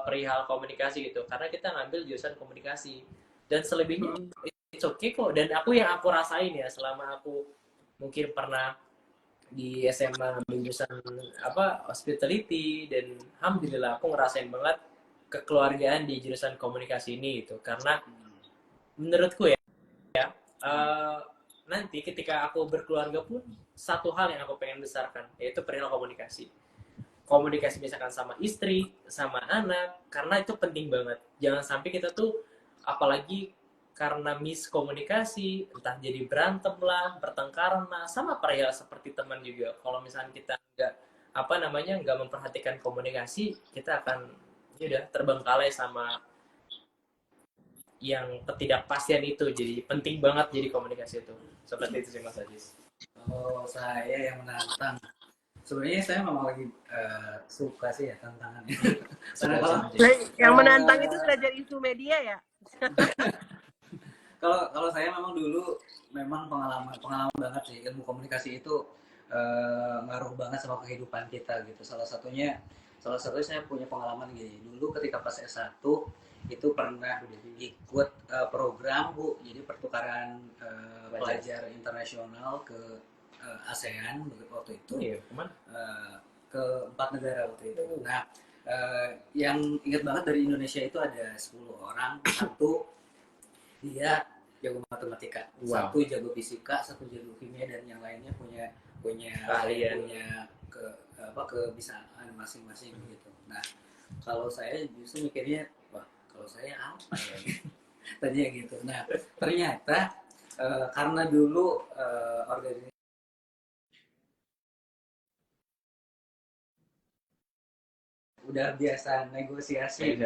perihal komunikasi gitu, karena kita ngambil jurusan komunikasi dan selebihnya it's okay kok. Dan yang aku rasain ya selama aku mungkin pernah di SMA ngambil jurusan hospitality, dan alhamdulillah aku ngerasain banget kekeluargaan di jurusan komunikasi ini gitu. Karena menurutku ya uh, nanti ketika aku berkeluarga pun satu hal yang aku pengen besarkan yaitu perihal komunikasi misalkan sama istri, sama anak, karena itu penting banget. Jangan sampai kita tuh apalagi karena miskomunikasi, entah jadi berantem lah, pertengkaran lah, sama perihal seperti teman juga. Kalau misalnya kita nggak memperhatikan komunikasi, kita akan udah terbengkalai sama yang ketidakpastian itu. Jadi penting banget jadi komunikasi itu. Seperti itu sih Mas Ajis. Oh, saya yang menantang. Sebenarnya saya memang lagi suka sih ya tantangannya. Yang menantang itu sudah jadi isu media ya. Kalau saya memang dulu memang pengalaman banget sih, ilmu komunikasi itu ngaruh banget sama kehidupan kita gitu. Salah satunya saya punya pengalaman gini. Dulu ketika pas S1 itu pernah ikut program Bu, jadi pertukaran pelajar internasional ke ASEAN waktu itu. Iya, kemana? Ke 4 negara waktu itu. Nah, yang ingat banget dari Indonesia itu ada 10 orang, satu dia jago matematika, satu jago fisika, satu jago kimia, dan yang lainnya punya keahlian, punya kebisaan masing-masing gitu. Nah, kalau saya justru mikirnya, wah kalau saya apa ya? Tadinya gitu. Nah, ternyata karena dulu organisasi udah biasa negosiasi gitu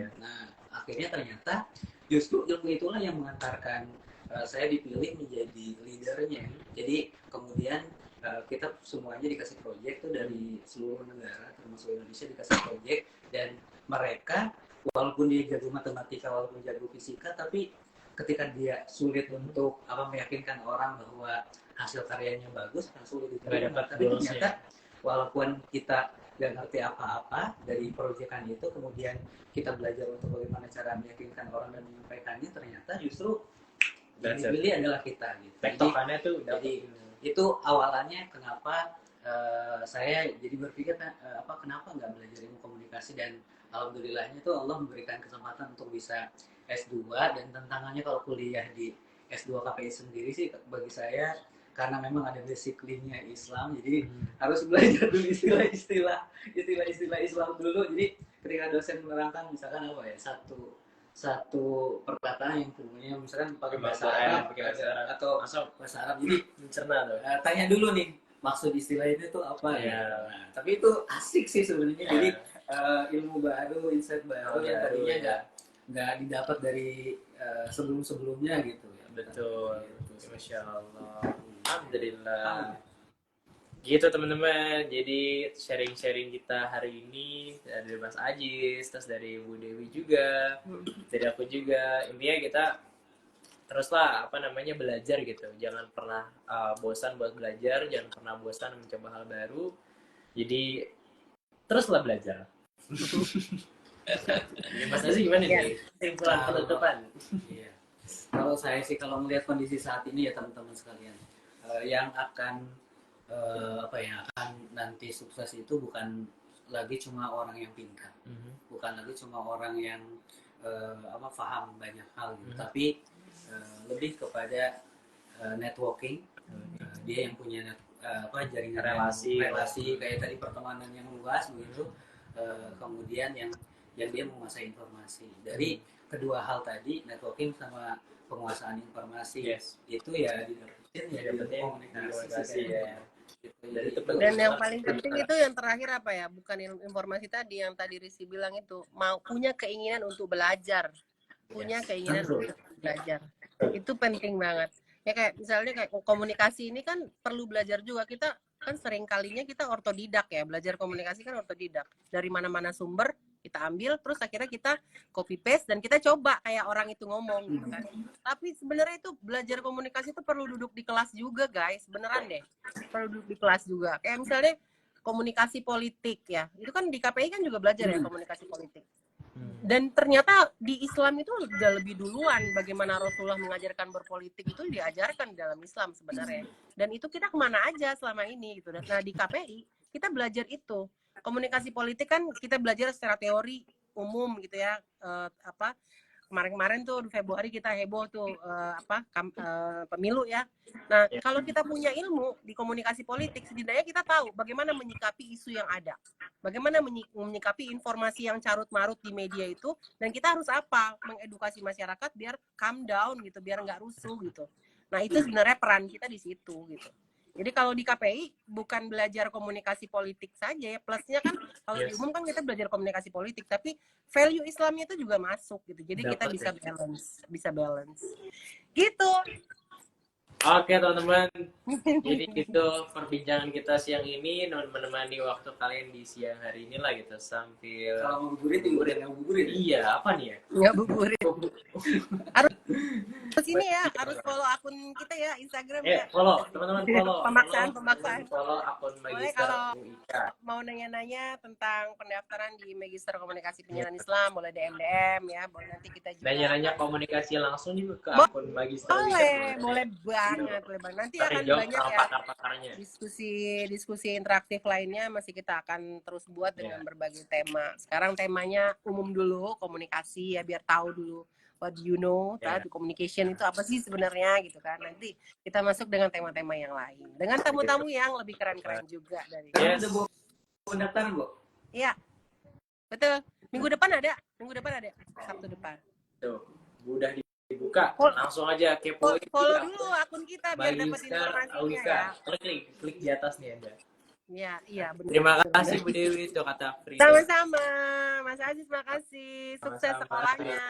ya. Nah, akhirnya ternyata justru ilmu itulah yang mengantarkan saya dipilih menjadi leadernya. Jadi kemudian kita semuanya dikasih proyek tuh dari seluruh negara termasuk Indonesia dikasih proyek, dan mereka walaupun dia jago matematika, walaupun jago fisika, tapi ketika dia sulit untuk meyakinkan orang bahwa hasil karyanya bagus, akan sulit diterima. Tapi ternyata walaupun kita gak ngerti apa-apa dari proyekan itu, kemudian kita belajar untuk bagaimana cara meyakinkan orang dan menyampaikannya, ternyata justru yang dipilih adalah kita gitu. Tektokannya tuh jadi itu awalannya kenapa saya jadi berpikir kenapa nggak belajar ilmu komunikasi, dan alhamdulillahnya tuh Allah memberikan kesempatan untuk bisa S2. Dan tantangannya kalau kuliah di S2 KPI sendiri sih bagi saya, karena memang ada basically-nya Islam, jadi harus belajar dulu istilah-istilah Islam dulu. Jadi ketika dosen menerangkan misalkan satu perkataan yang punya misalkan pakai bahasa Arab atau bahasa Arab, jadi mencerna tuh. Tanya dulu nih maksud istilah itu tuh apa ya. Nah, tapi itu asik sih sebenarnya. Jadi ilmu baru, insight baru yang tadinya nggak didapat dari sebelumnya gitu ya. Betul. Masya Allah. Alhamdulillah. Gitu teman-teman. Jadi sharing-sharing kita hari ini dari Mas Ajis, terus dari Bu Dewi juga, dari aku juga. Intinya kita teruslah belajar gitu. Jangan pernah bosan buat belajar, jangan pernah bosan mencoba hal baru. Jadi teruslah belajar. Mas Ajis gimana nih? Kesimpulan penutupan. Iya. Kalau saya sih kalau melihat kondisi saat ini ya teman-teman sekalian, yang akan akan nanti sukses itu bukan lagi cuma orang yang pintar, bukan lagi cuma orang yang paham banyak hal gitu, tapi lebih kepada networking. Dia yang punya jaringan relasi kayak tadi, pertemanan yang luas begitu. Kemudian yang dia menguasai informasi. Dari kedua hal tadi, networking sama penguasaan informasi, itu ya didapetin ya di komunikasi ya. Dan yang paling penting itu yang terakhir apa ya? Bukan informasi tadi yang tadi Rizky bilang itu, mau punya keinginan untuk belajar, punya keinginan untuk belajar. Itu penting banget. Ya kayak misalnya kayak komunikasi ini kan perlu belajar juga. Kita kan sering kalinya kita ortodidak ya, belajar komunikasi kan ortodidak. Dari mana-mana sumber Kita ambil, terus akhirnya kita copy paste dan kita coba kayak orang itu ngomong gitu kan. Tapi sebenarnya itu belajar komunikasi itu perlu duduk di kelas juga guys, beneran deh. Perlu duduk di kelas juga. Kayak misalnya komunikasi politik ya, itu kan di KPI kan juga belajar ya komunikasi politik. Dan ternyata di Islam itu udah lebih duluan bagaimana Rasulullah mengajarkan berpolitik itu diajarkan dalam Islam sebenarnya. Dan itu kita kemana aja selama ini gitu. Nah di KPI kita belajar itu. Komunikasi politik kan kita belajar secara teori umum gitu ya. Kemarin-kemarin tuh di Februari kita heboh tuh pemilu ya. Nah, kalau kita punya ilmu di komunikasi politik, setidaknya kita tahu bagaimana menyikapi isu yang ada. Bagaimana menyikapi informasi yang carut-marut di media itu, dan kita harus apa? Mengedukasi masyarakat biar calm down gitu, biar nggak rusuh gitu. Nah, itu sebenarnya peran kita di situ gitu. Jadi kalau di KPI bukan belajar komunikasi politik saja ya, plusnya kan kalau di umum kan kita belajar komunikasi politik, tapi value Islamnya itu juga masuk gitu. Jadi kita bisa balance. Gitu. Oke teman-teman, jadi itu perbincangan kita siang ini menemani waktu kalian di siang hari inilah gitu sambil kalau ngabuburit iya apa nih ya ngabuburit harus ini ya, harus follow akun kita ya Instagram ya. Follow teman-teman, pemaksaan follow akun Magister kalau UIK. mau nanya-nanya tentang pendaftaran di Magister Komunikasi Penyiaran Islam boleh DM ya, boleh nanti kita juga nanya-nanya komunikasi langsung juga ke akun Magister boleh banget. Nanti akan banyak ya diskusi interaktif lainnya, masih kita akan terus buat dengan berbagai tema. Sekarang temanya umum dulu, komunikasi ya, biar tahu dulu what you know, communication itu apa sih sebenarnya gitu kan. Nanti kita masuk dengan tema-tema yang lain, dengan tamu-tamu yang lebih keren-keren juga dari. Udah bawa pendaftaran Bu? Iya, betul. Minggu depan ada, Sabtu depan. Tuh, udah dibuka, langsung aja kepoin. Follow dulu akun kita biar dapat informasinya ya. Klik di atas nih ada. Iya benar. Terima kasih Bu Dewi itu kata Frida. Sama-sama, Mas Aziz, makasih. Sukses sekolahnya.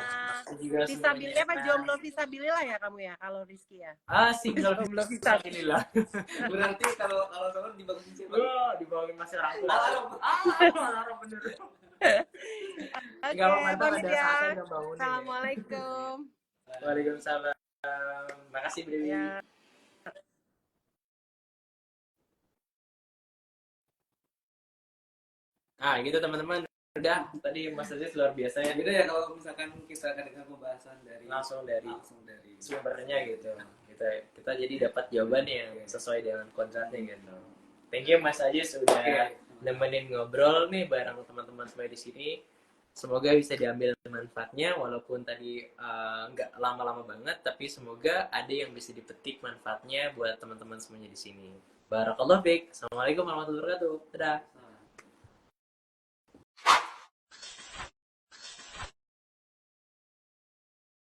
Visabilillah apa jomblo visabilillah ya kamu ya, kalau Rizky ya? Asik jomblo visabilillah. Berarti kalau sama dibangun siapa? Dibangun Mas Rangkul. Alarm bener. Oke, pamit ya. Assalamualaikum. Waalaikumsalam. Makasih Bu Dewi. Gitu teman-teman, udah tadi Mas Aziz luar biasa ya. Gitu ya kalau misalkan kita akan dengar pembahasan langsung dari sumbernya gitu. Kita jadi dapat jawaban yang sesuai dengan kontraknya gitu. Thank you Mas Aziz sudah nemenin ngobrol nih bareng teman-teman semua di sini. Semoga bisa diambil manfaatnya, walaupun tadi nggak lama-lama banget, tapi semoga ada yang bisa dipetik manfaatnya buat teman-teman semuanya di sini. Barakallahu fiik. Assalamualaikum warahmatullahi wabarakatuh. Dadah.